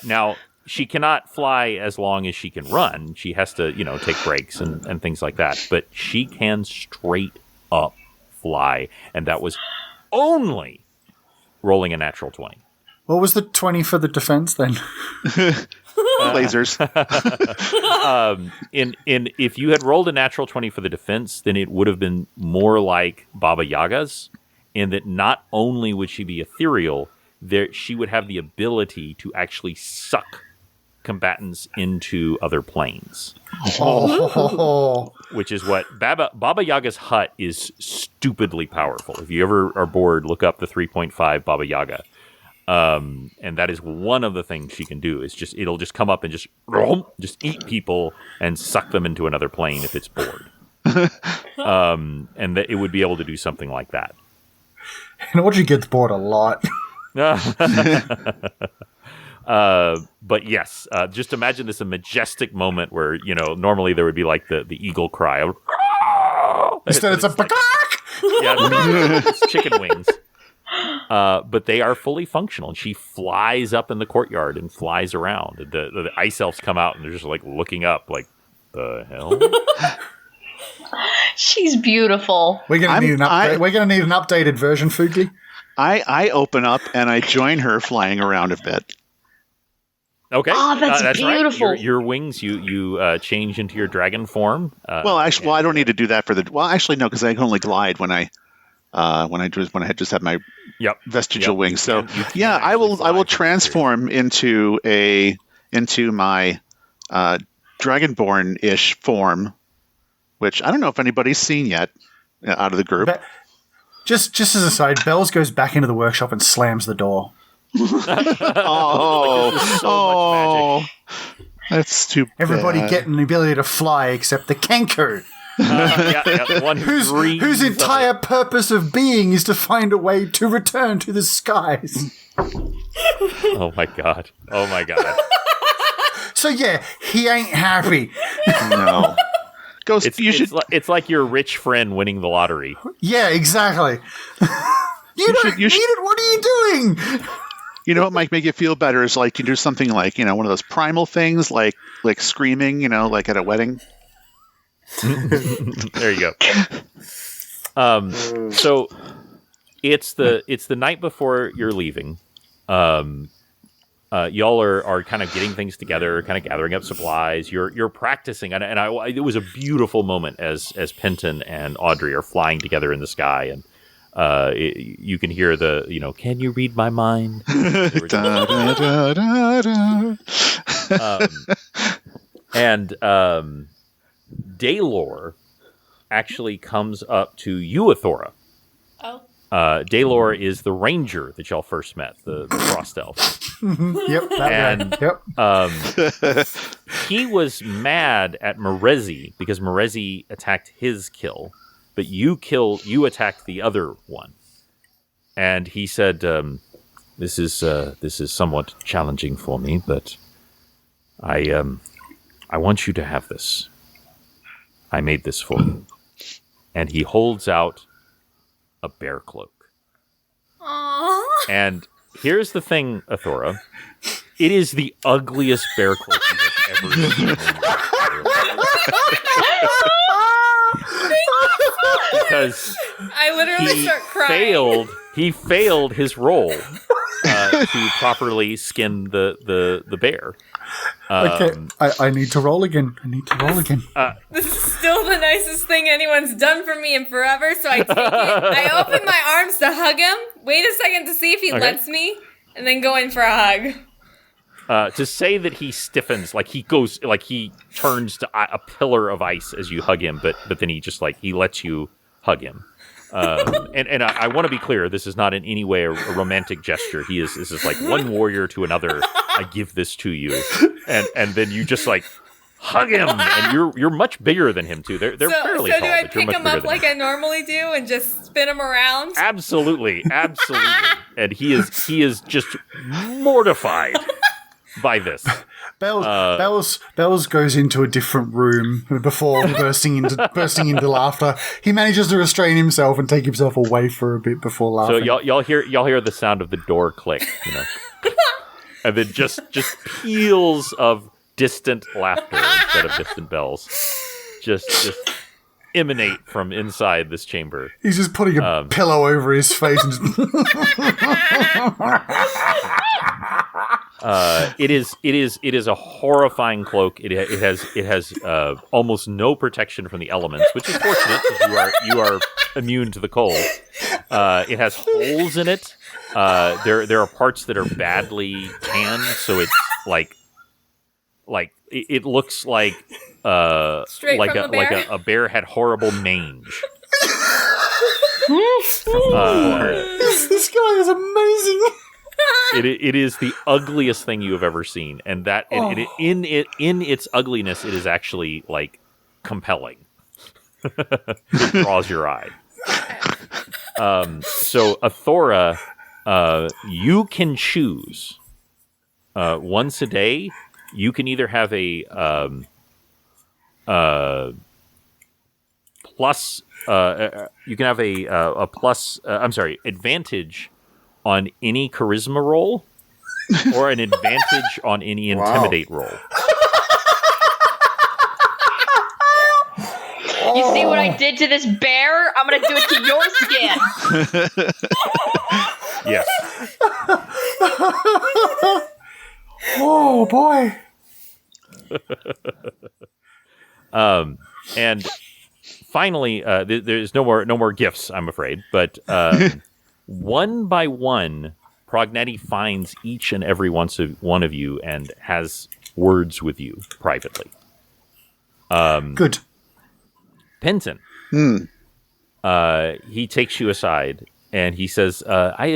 Now, she cannot fly as long as she can run. She has to, take breaks and things like that. But she can straight up fly. And that was only rolling a natural 20. What was the 20 for the defense then? Lasers. If you had rolled a natural 20 for the defense, then it would have been more like Baba Yaga's, in that not only would she be ethereal, she would have the ability to actually suck combatants into other planes. Oh. Which is what Baba Yaga's hut is stupidly powerful. If you ever are bored, look up the 3.5 Baba Yaga. And that is one of the things she can do. Is it'll just come up and just eat people and suck them into another plane if it's bored. And that it would be able to do something like that. And Audrey gets bored a lot. But yes, just imagine this a majestic moment where, normally there would be like the eagle cry. Instead it's a like, yeah, it's chicken wings. But they are fully functional. And she flies up in the courtyard and flies around. The ice elves come out and they're just like looking up like, the hell? She's beautiful. We're gonna need an update. We're gonna need an updated version, Fuji. I open up and I join her flying around a bit. Okay. Oh, that's beautiful. Right. Your wings, you change into your dragon form. I don't need to do that for the. Well, actually, no, because I can only glide when I when I had just had my vestigial wings. So You can I will actually fly transform into my dragonborn-ish form, which I don't know if anybody's seen yet out of the group. Just as a side, Bells goes back into the workshop and slams the door. That's too bad. Everybody getting the ability to fly except the Kenku, the one whose entire purpose of being is to find a way to return to the skies. Oh my god. So yeah, he ain't happy. No. Ghost, it's like your rich friend winning the lottery. Yeah, exactly. You don't need it. What are you doing? You know what might make you feel better is like you do something like, one of those primal things like screaming, like at a wedding. There you go. So it's the night before you're leaving. Y'all are kind of getting things together, kind of gathering up supplies. You're practicing, and it was a beautiful moment as Penton and Audrey are flying together in the sky, and you can hear the can you read my mind? And Daylor actually comes up to you, Athora. Oh. Daylor is the ranger that y'all first met, the frost elf. Yep. He was mad at Merezi because Merezi attacked his kill, but you attacked the other one. And he said, this is somewhat challenging for me, but I want you to have this. I made this for you. And he holds out a bear cloak. Aww. And here's the thing, Athora. It is the ugliest bear cloak you have ever seen. Because I literally start crying. He failed his role to properly skin the bear. Okay, I need to roll again. This is still the nicest thing anyone's done for me in forever, so I take it. I open my arms to hug him, wait a second to see if he lets me, and then go in for a hug. To say that he stiffens, like he turns to a pillar of ice as you hug him, but then he just he lets you hug him. And I want to be clear, this is not in any way a romantic gesture. This is like one warrior to another. I give this to you, and then you just hug him, and you're much bigger than him too. They're fairly tall. So do I pick him up like I normally do and just spin him around? Absolutely. And he is just mortified by this. Bells goes into a different room before bursting into laughter. He manages to restrain himself and take himself away for a bit before laughing. So y'all hear the sound of the door click, and then just peals of distant laughter instead of distant bells, just emanate from inside this chamber. He's just putting a pillow over his face and just it is a horrifying cloak. It has almost no protection from the elements, which is fortunate because you are immune to the cold. It has holes in it. There are parts that are badly tanned, so it's it looks like Straight from the bear? a bear had horrible mange. this guy is amazing. It is the ugliest thing you have ever seen, and in its ugliness, it is actually compelling. It draws your eye. So Athora, you can choose once a day. You can either have a plus. You can have a plus. Advantage on any charisma roll, or an advantage on any intimidate roll. You see what I did to this bear? I'm gonna do it to yours again. Yes. Oh boy. And finally, there's no more gifts, I'm afraid. But one by one, Prognetti finds each and every one of you and has words with you privately. Good. Penton, he takes you aside and he says, I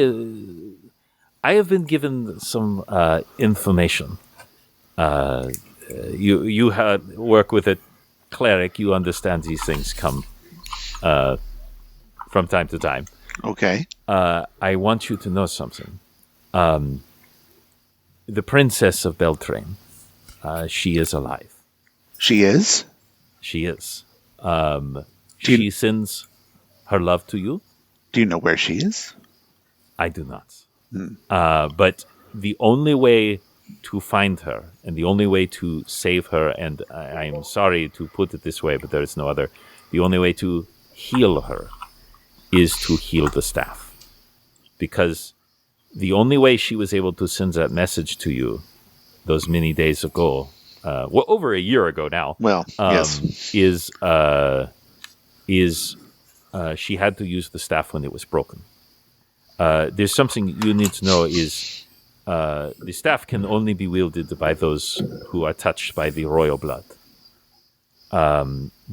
have been given some information. You work with a cleric. You understand these things come from time to time. Okay. I want you to know something. The Princess of Beltrain, she is alive. She is? She is. She sends her love to you. Do you know where she is? I do not. But the only way to find her and the only way to save her, and I am sorry to put it this way, but there is no other, the only way to heal her is to heal the staff. Because the only way she was able to send that message to you those many days ago, over a year ago now, Well, yes. is she had to use the staff when it was broken. There's something you need to know is the staff can only be wielded by those who are touched by the royal blood.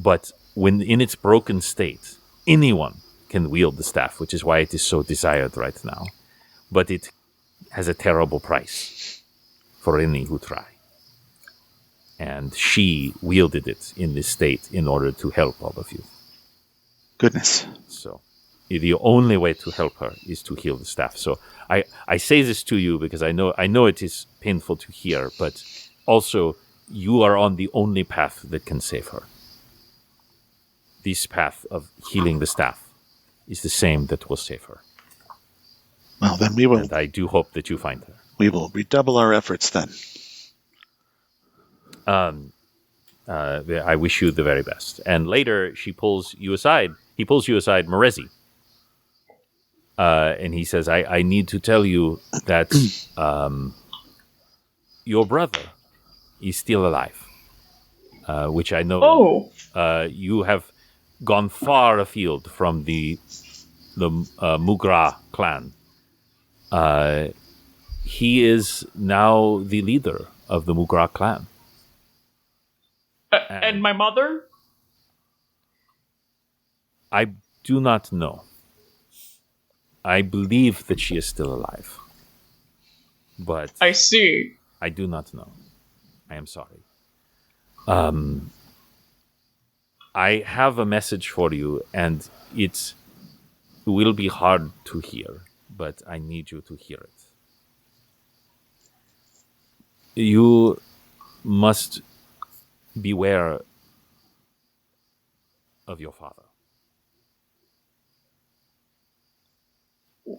But when in its broken state, anyone can wield the staff, which is why it is so desired right now. But it has a terrible price for any who try. And she wielded it in this state in order to help all of you. Goodness. So the only way to help her is to heal the staff. So I say this to you because I know it is painful to hear, but also you are on the only path that can save her. This path of healing the staff is the same that will save her. Well, then we will. And I do hope that you find her. We will redouble our efforts then. I wish you the very best. And later, she pulls you aside. He pulls you aside, Merezi. And he says, I need to tell you that your brother is still alive. Which I know you have gone far afield from the Mugra clan. He is now the leader of the Mugra clan. And my mother? I do not know. I believe that she is still alive. But I see. I do not know. I am sorry. I have a message for you, and it will be hard to hear, but I need you to hear it. You must beware of your father.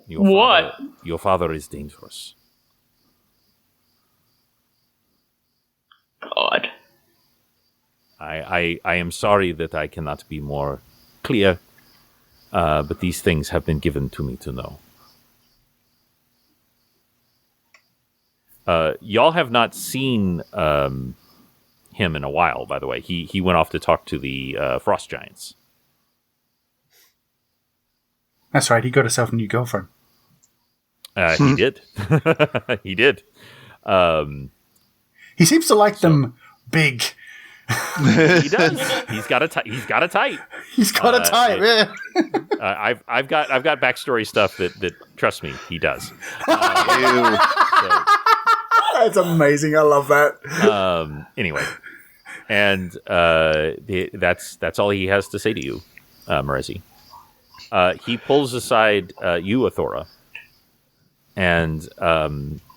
Your father is dangerous. God. I am sorry that I cannot be more clear, but these things have been given to me to know. Y'all have not seen him in a while, by the way. He went off to talk to the frost giants. That's right. He got himself a new girlfriend. He did. He did. He seems to like them big. He does. He's got a type. He's got a type. Yeah. I've got backstory stuff that trust me, he does. That's amazing. I love that. Anyway, and that's all he has to say to you, Merezi. He pulls aside you, Athora, and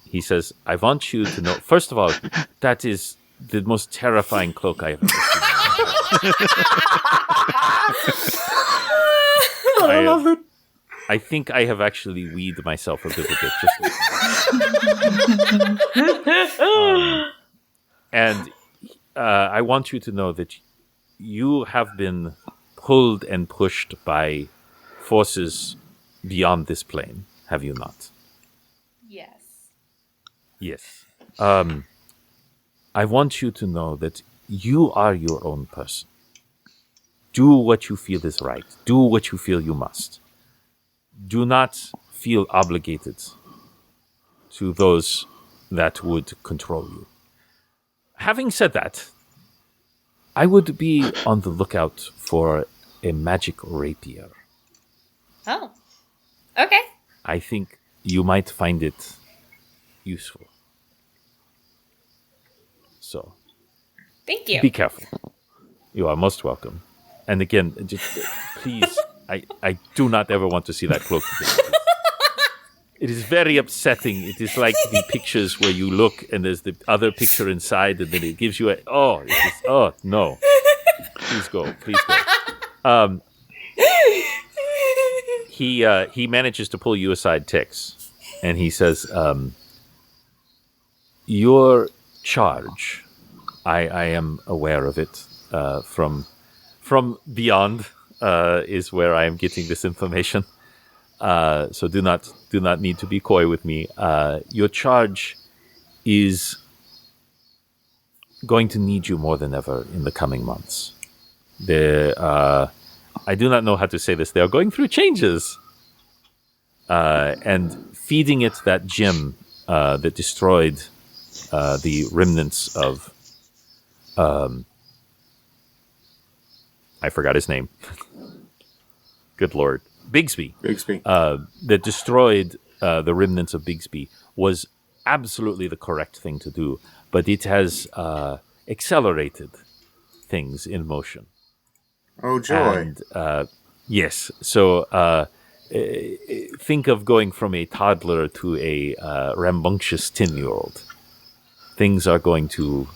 he says, "I want you to know. First of all, that is the most terrifying cloak I have ever seen." I love it. I think I have actually weed myself a little bit. And I want you to know that you have been pulled and pushed by forces beyond this plane, have you not? Yes. Yes. I want you to know that you are your own person. Do what you feel is right. Do what you feel you must. Do not feel obligated to those that would control you. Having said that, I would be on the lookout for a magic rapier. Oh. Okay. I think you might find it useful. So, Thank you. be careful. You are most welcome. And again, just please, I do not ever want to see that cloak again. It is very upsetting. It is like the pictures where you look and there's the other picture inside, and then it gives you no. Please go. He manages to pull you aside, Tix, and he says, your charge, I am aware of it from beyond is where I am getting this information. So do not need to be coy with me. Your charge is going to need you more than ever in the coming months. I do not know how to say this. They are going through changes. And feeding it that gem that destroyed the remnants of... I forgot his name. Good Lord. Bigsby. That destroyed the remnants of Bigsby was absolutely the correct thing to do. But it has accelerated things in motion. Oh, joy. And, yes. So think of going from a toddler to a rambunctious 10-year-old. Things are going to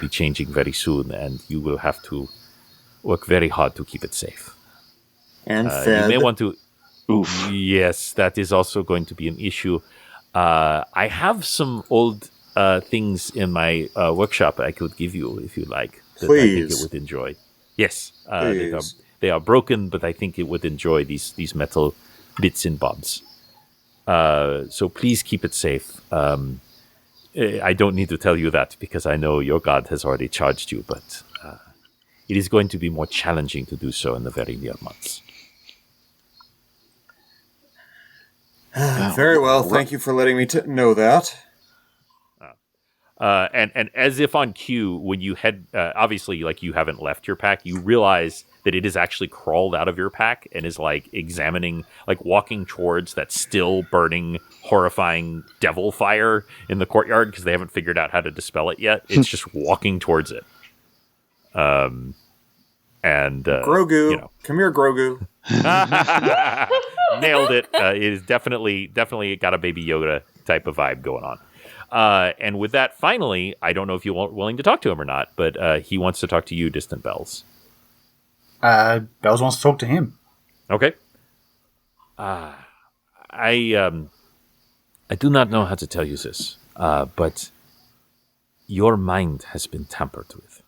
be changing very soon, and you will have to work very hard to keep it safe. And fed. You may want to... Oof. Yes, that is also going to be an issue. I have some old things in my workshop I could give you if you like. That I think it would enjoy. Yes, they are broken, but I think it would enjoy these metal bits and bobs. So please keep it safe. I don't need to tell you that because I know your god has already charged you, but it is going to be more challenging to do so in the very near months. Very well. Thank you for letting me know that. And as if on cue, when you head, obviously, like you haven't left your pack, you realize that it has actually crawled out of your pack and is like examining, like walking towards that still burning, horrifying devil fire in the courtyard because they haven't figured out how to dispel it yet. It's just walking towards it. Grogu, come here, Grogu. Nailed it. It is definitely got a Baby Yoda type of vibe going on. And with that, finally, I don't know if you're willing to talk to him or not, but he wants to talk to you, Distant Bells. Bells wants to talk to him. Okay. I do not know how to tell you this, but your mind has been tampered with.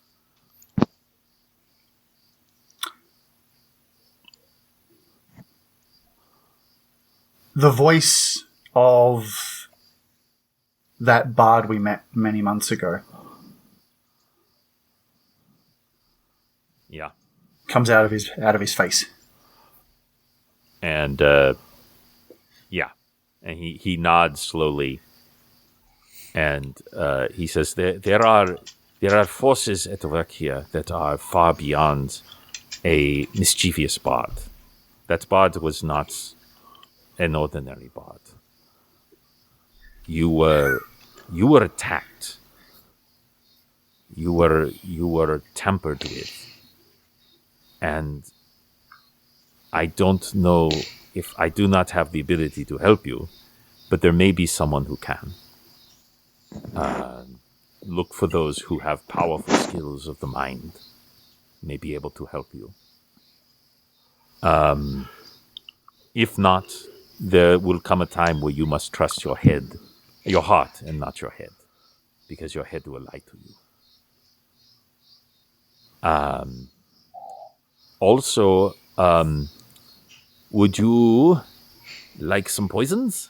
The voice of that bard we met many months ago Yeah. comes out of his face. And yeah. And he nods slowly. And he says there are forces at work here that are far beyond a mischievous bard. That bard was not an ordinary bard. You were attacked. You were tampered with. And I don't know if I do not have the ability to help you, but there may be someone who can. Look for those who have powerful skills of the mind, may be able to help you. If not, there will come a time where you must trust your heart, and not your head, because your head will lie to you. Also, would you like some poisons?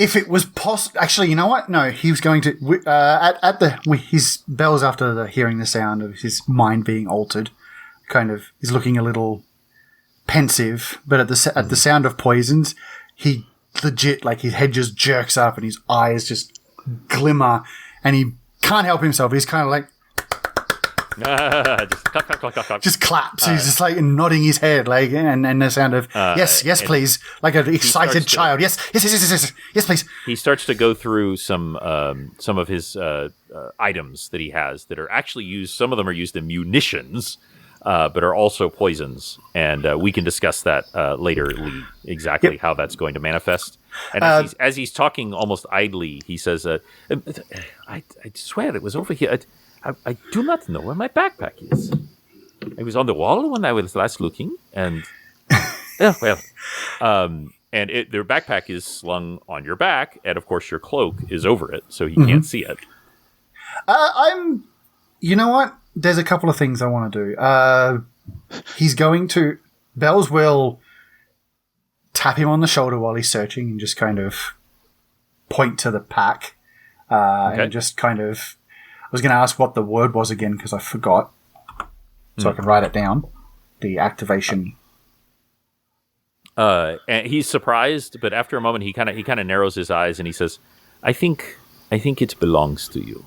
If it was possible, actually, you know what? No, he was going to his bells after hearing the sound of his mind being altered. Kind of is looking a little pensive, but at the sound of poisons, he legit his head just jerks up and his eyes just glimmer, and he can't help himself. He's kind of like. Just clap, clap, clap, clap, clap. Just claps. He's just nodding his head, and the sound of yes, please, like an excited child. Yes, please. He starts to go through some of his items that he has that are actually used. Some of them are used in munitions, but are also poisons, and we can discuss that later, Lee. Exactly how that's going to manifest. And as he's talking almost idly, he says, "I swear it was over here. I do not know where my backpack is. It was on the wall when I was last looking, and their backpack is slung on your back, and of course your cloak is over it, so he can't see it." You know what? There's a couple of things I want to do. He's going to Bells will tap him on the shoulder while he's searching and just kind of point to the pack, and just kind of. I was going to ask what the word was again because I forgot, so I can write it down. The activation. And he's surprised, but after a moment, he kind of narrows his eyes and he says, "I think it belongs to you.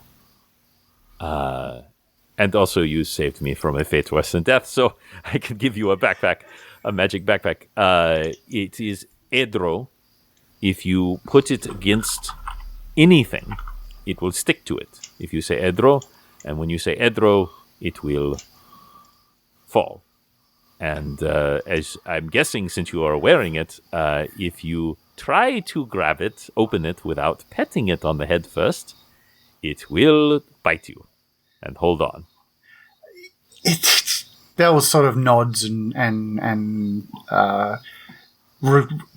And also, you saved me from a fate worse than death, so I can give you a backpack, a magic backpack. It is Edro. If you put it against anything, it will stick to it. If you say Edro, and when you say Edro, it will fall. And as I'm guessing, since you are wearing it, if you try to grab it, open it without petting it on the head first, it will bite you. And hold on." Bells sort of nods and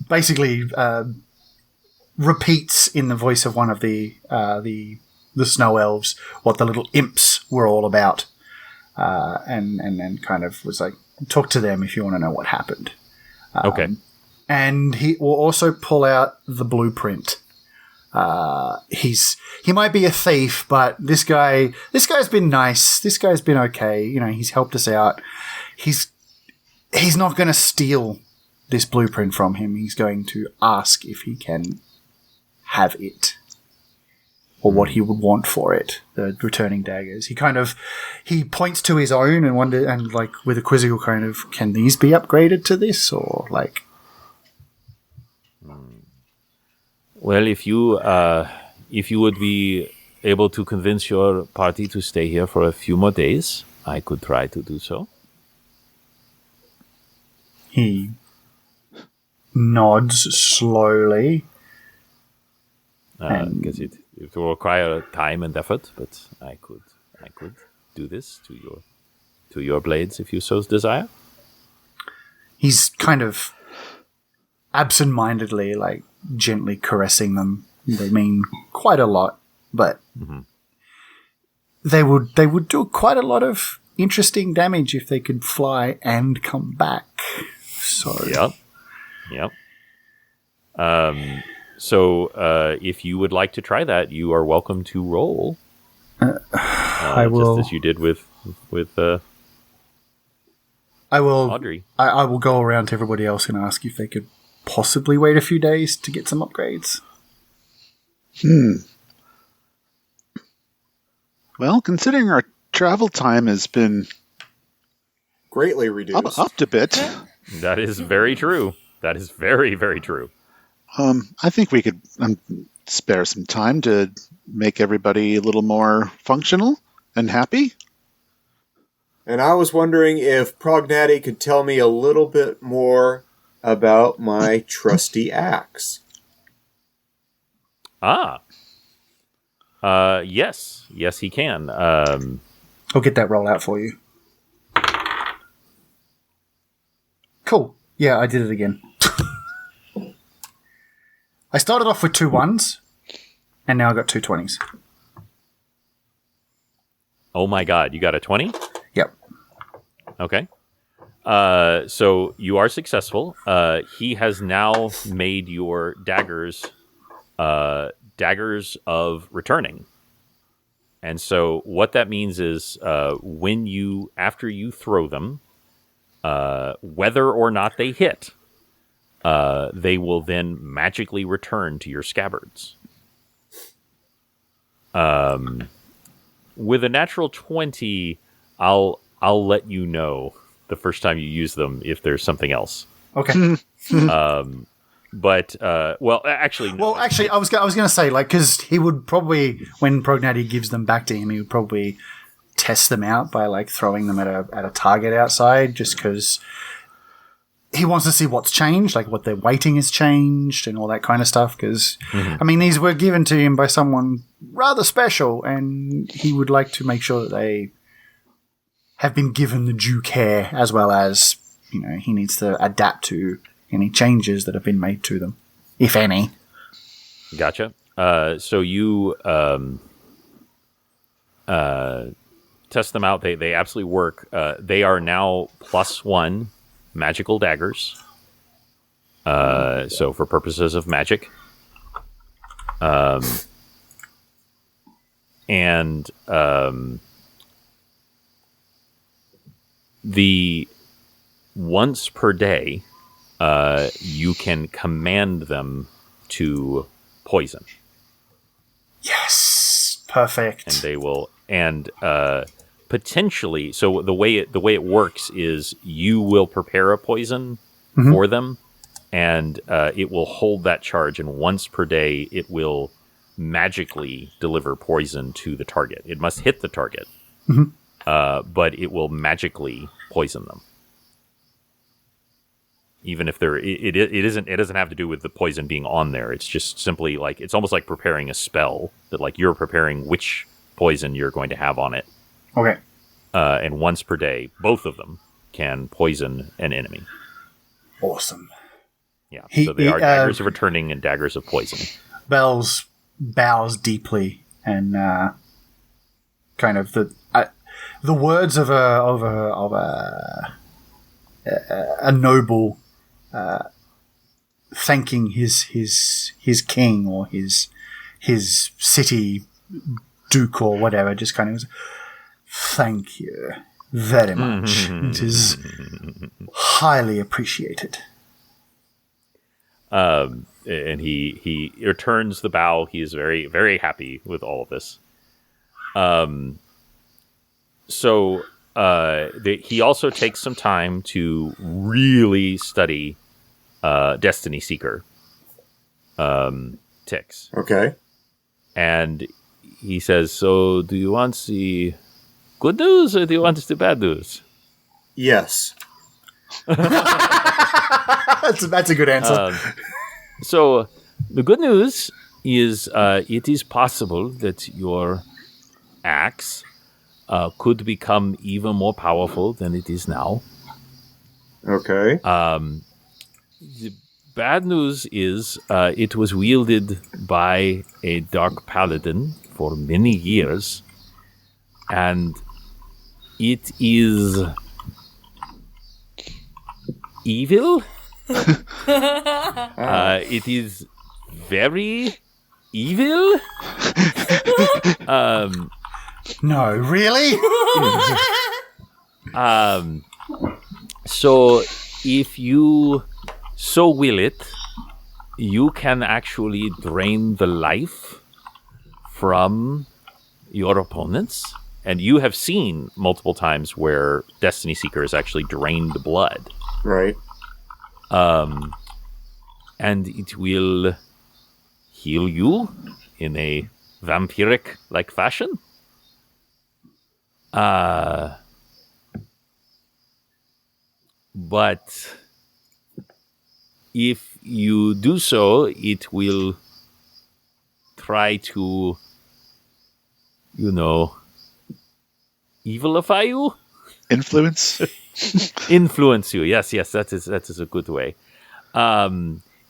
basically repeats in the voice of one of the snow elves what the little imps were all about, and then kind of was like, "Talk to them if you want to know what happened." Okay. And he will also pull out the blueprint. He might be a thief, but this guy's been nice. This guy's been okay. You know, he's helped us out. He's not going to steal this blueprint from him. He's going to ask if he can have it, or what he would want for it. The returning daggers. He points to his own and wonder, and like with a quizzical kind of, can these be upgraded to this, or like? Well, if you would be able to convince your party to stay here for a few more days, I could try to do so. He nods slowly. Because it will require time and effort, but I could do this to your blades if you so desire. He's kind of absent-mindedly, like, gently caressing them. They mean quite a lot, but they would do quite a lot of interesting damage if they could fly and come back. So Yep. So if you would like to try that, you are welcome to roll. I will, just as you did with I will, Audrey. I will go around to everybody else and ask if they could possibly wait a few days to get some upgrades. Well, considering our travel time has been Greatly reduced. upped a bit, That is very true. That is very, very true. I think we could spare some time to make everybody a little more functional and happy. And I was wondering if Prognati could tell me a little bit more about my trusty axe. Yes, he can. I'll get that roll out for you. Cool. Yeah, I did it again. I started off with 2 1s, and now I got 2 20s. Oh my God, you got a 20? Yep. Okay. So you are successful. He has now made your daggers daggers of returning. And so what that means is after you throw them, whether or not they hit, they will then magically return to your scabbards. With a natural 20, I'll let you know the first time you use them if there's something else. Okay. But actually, no. Well, actually, I was going to say, like, because he would probably, when Prognati gives them back to him, he would probably test them out by like throwing them at a target outside, just because he wants to see what's changed, like what their weighting has changed and all that kind of stuff. Because I mean, these were given to him by someone rather special, and he would like to make sure that they have been given the due care, as well as he needs to adapt to any changes that have been made to them, if any. Gotcha. So you test them out. They absolutely work. They are now +1 magical daggers. So for purposes of magic. The once per day, you can command them to poison. Yes, perfect. And they will, potentially. So the way it works is you will prepare a poison for them, and it will hold that charge. And once per day, it will magically deliver poison to the target. It must hit the target, but it will magically poison them. Even if it doesn't have to do with the poison being on there. It's just simply like, it's almost like preparing a spell that like you're preparing which poison you're going to have on it. Okay. And once per day, both of them can poison an enemy. Awesome. Yeah. So they are daggers of returning and daggers of poison. Bells bows deeply and kind of the words of a noble thanking his king or his city duke or whatever, just kind of thank you very much. It is highly appreciated. And he returns the bow. He is very, very happy with all of this. He also takes some time to really study Destiny Seeker ticks. Okay. And he says, so do you want the good news or do you want the bad news? Yes. That's a good answer. So the good news is it is possible that your axe could become even more powerful than it is now. Okay. The bad news is it was wielded by a dark paladin for many years, and it is evil. It is very evil. No, really? So if you so will it, you can actually drain the life from your opponents. And you have seen multiple times where Destiny Seeker has actually drained blood. Right. And it will heal you in a vampiric-like fashion. But if you do so, it will try to, evilify you? Influence? Influence you. Yes, that is a good way.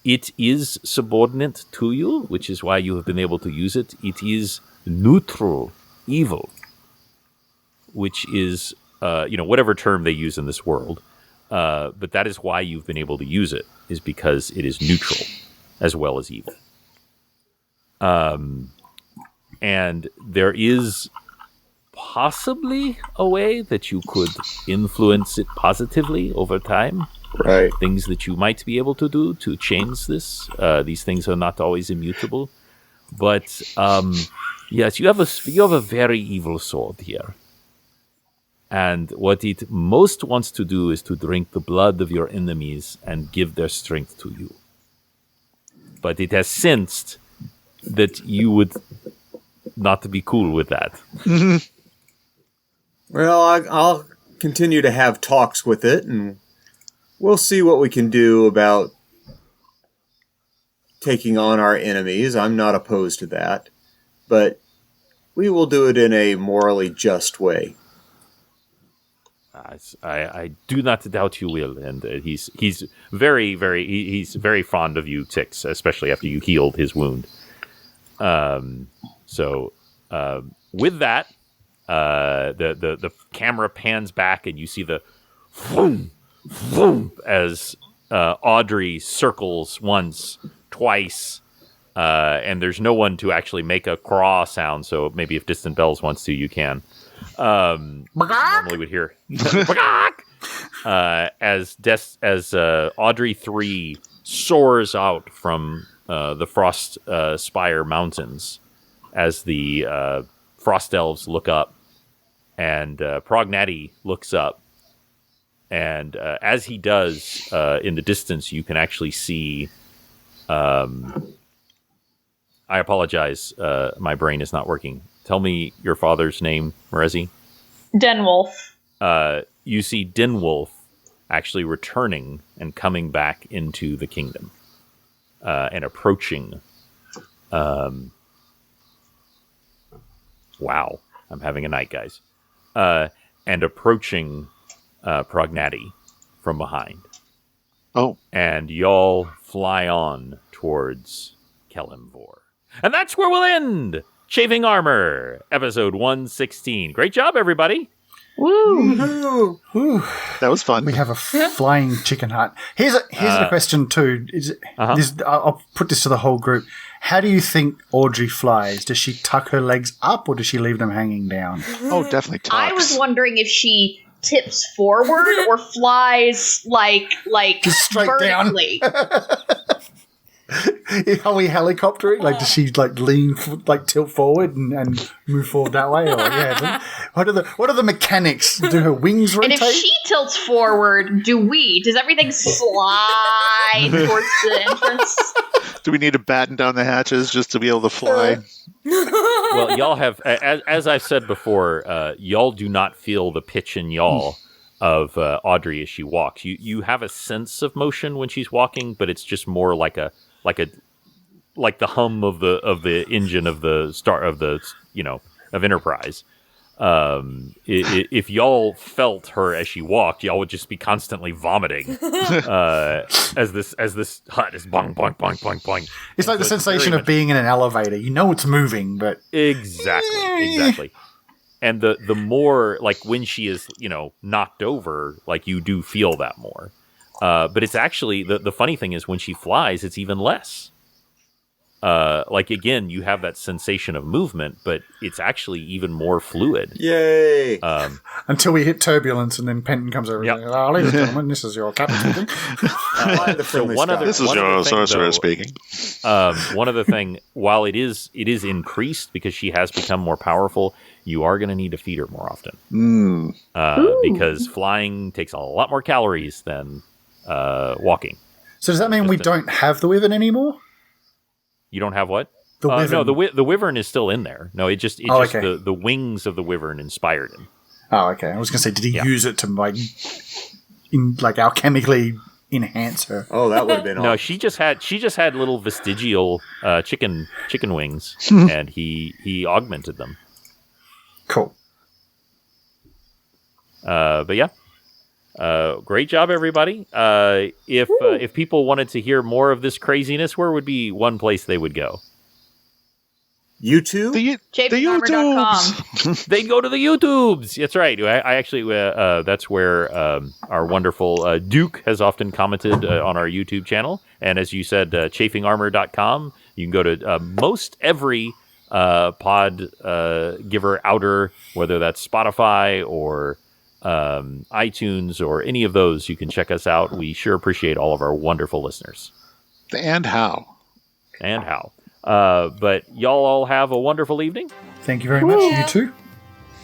It is subordinate to you, which is why you have been able to use it. It is neutral evil, which is, whatever term they use in this world. But that is why you've been able to use it, is because it is neutral as well as evil. And there is possibly a way that you could influence it positively over time. Right. Things that you might be able to do to change this. These things are not always immutable. But yes, you have a very evil sword here. And what it most wants to do is to drink the blood of your enemies and give their strength to you. But it has sensed that you would not be cool with that. Well, I'll continue to have talks with it, and we'll see what we can do about taking on our enemies. I'm not opposed to that. But we will do it in a morally just way. I do not doubt you will, and he's very fond of you, Tix, especially after you healed his wound. So with that, the camera pans back, and you see the vroom, vroom, as Audrey circles once, twice, and there's no one to actually make a craw sound. So maybe if Distant Bells wants to, you can. Normally would hear as Audrey 3 soars out from the Frost Spire Mountains as the Frost Elves look up, and Prognati looks up, and as he does, in the distance you can actually see. I apologize, my brain is not working. Tell me your father's name, Merezi. Denwolf. You see Dinwolf actually returning and coming back into the kingdom, and approaching. Wow, I'm having a night, guys. And approaching Prognati from behind. Oh. And y'all fly on towards Kelimvor. And that's where we'll end Chafing Armor, episode 116. Great job, everybody. Woo! Whew. That was fun. We have a flying chicken hut. Here's a question too. I'll put this to the whole group. How do you think Audrey flies? Does she tuck her legs up, or does she leave them hanging down? Oh, definitely tucks. I was wondering if she tips forward or flies like Just straight vertically. Are we helicoptering? Like, does she lean, tilt forward and move forward that way? Or yeah, what are the mechanics? Do her wings And rotate? if she tilts forward, does everything slide towards the entrance? Do we need to batten down the hatches just to be able to fly? Well, y'all have, as I've said before, y'all do not feel the pitch and yaw of Audrey as she walks. You have a sense of motion when she's walking, but it's just more like the hum of the engine of the of Enterprise. If y'all felt her as she walked, y'all would just be constantly vomiting as this hut is boing boing boing boing boing. It's like the sensation of being in an elevator. You know it's moving, but exactly. And the more, like, when she is knocked over, like, you do feel that more. But it's actually the funny thing is when she flies, it's even less. Like, again, you have that sensation of movement, but it's actually even more fluid. Yay! Until we hit turbulence, and then Penton comes over. Yep. And says, ladies and gentlemen, this is your captain. This is your sorcerer speaking. One other thing, while it is increased because she has become more powerful, you are going to need to feed her more often. Because flying takes a lot more calories than walking. So does that mean we don't have the Wyvern anymore? You don't have what? The Wyvern. No, the Wyvern is still in there. No, okay. the wings of the Wyvern inspired him. Oh, okay. I was going to say, did he use it to alchemically enhance her? Oh, that would have been No, awesome. she just had little vestigial chicken wings, and he augmented them. Cool. But yeah. Great job, everybody. If people wanted to hear more of this craziness, where would be one place they would go? YouTube? The YouTubes. They'd go to the YouTubes. That's right. I actually, that's where our wonderful Duke has often commented on our YouTube channel. And as you said, chafingarmor.com. You can go to most every pod giver outer, whether that's Spotify or iTunes or any of those. You can check us out. We sure appreciate all of our wonderful listeners. And how. But y'all all have a wonderful evening. Thank you very much. You too.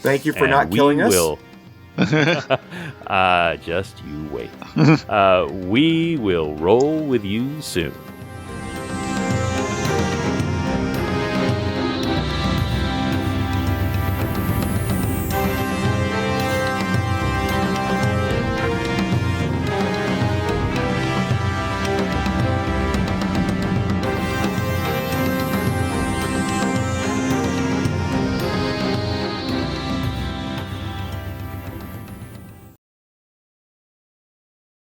Thank you for And not killing us. Will, just you wait. We will roll with you soon.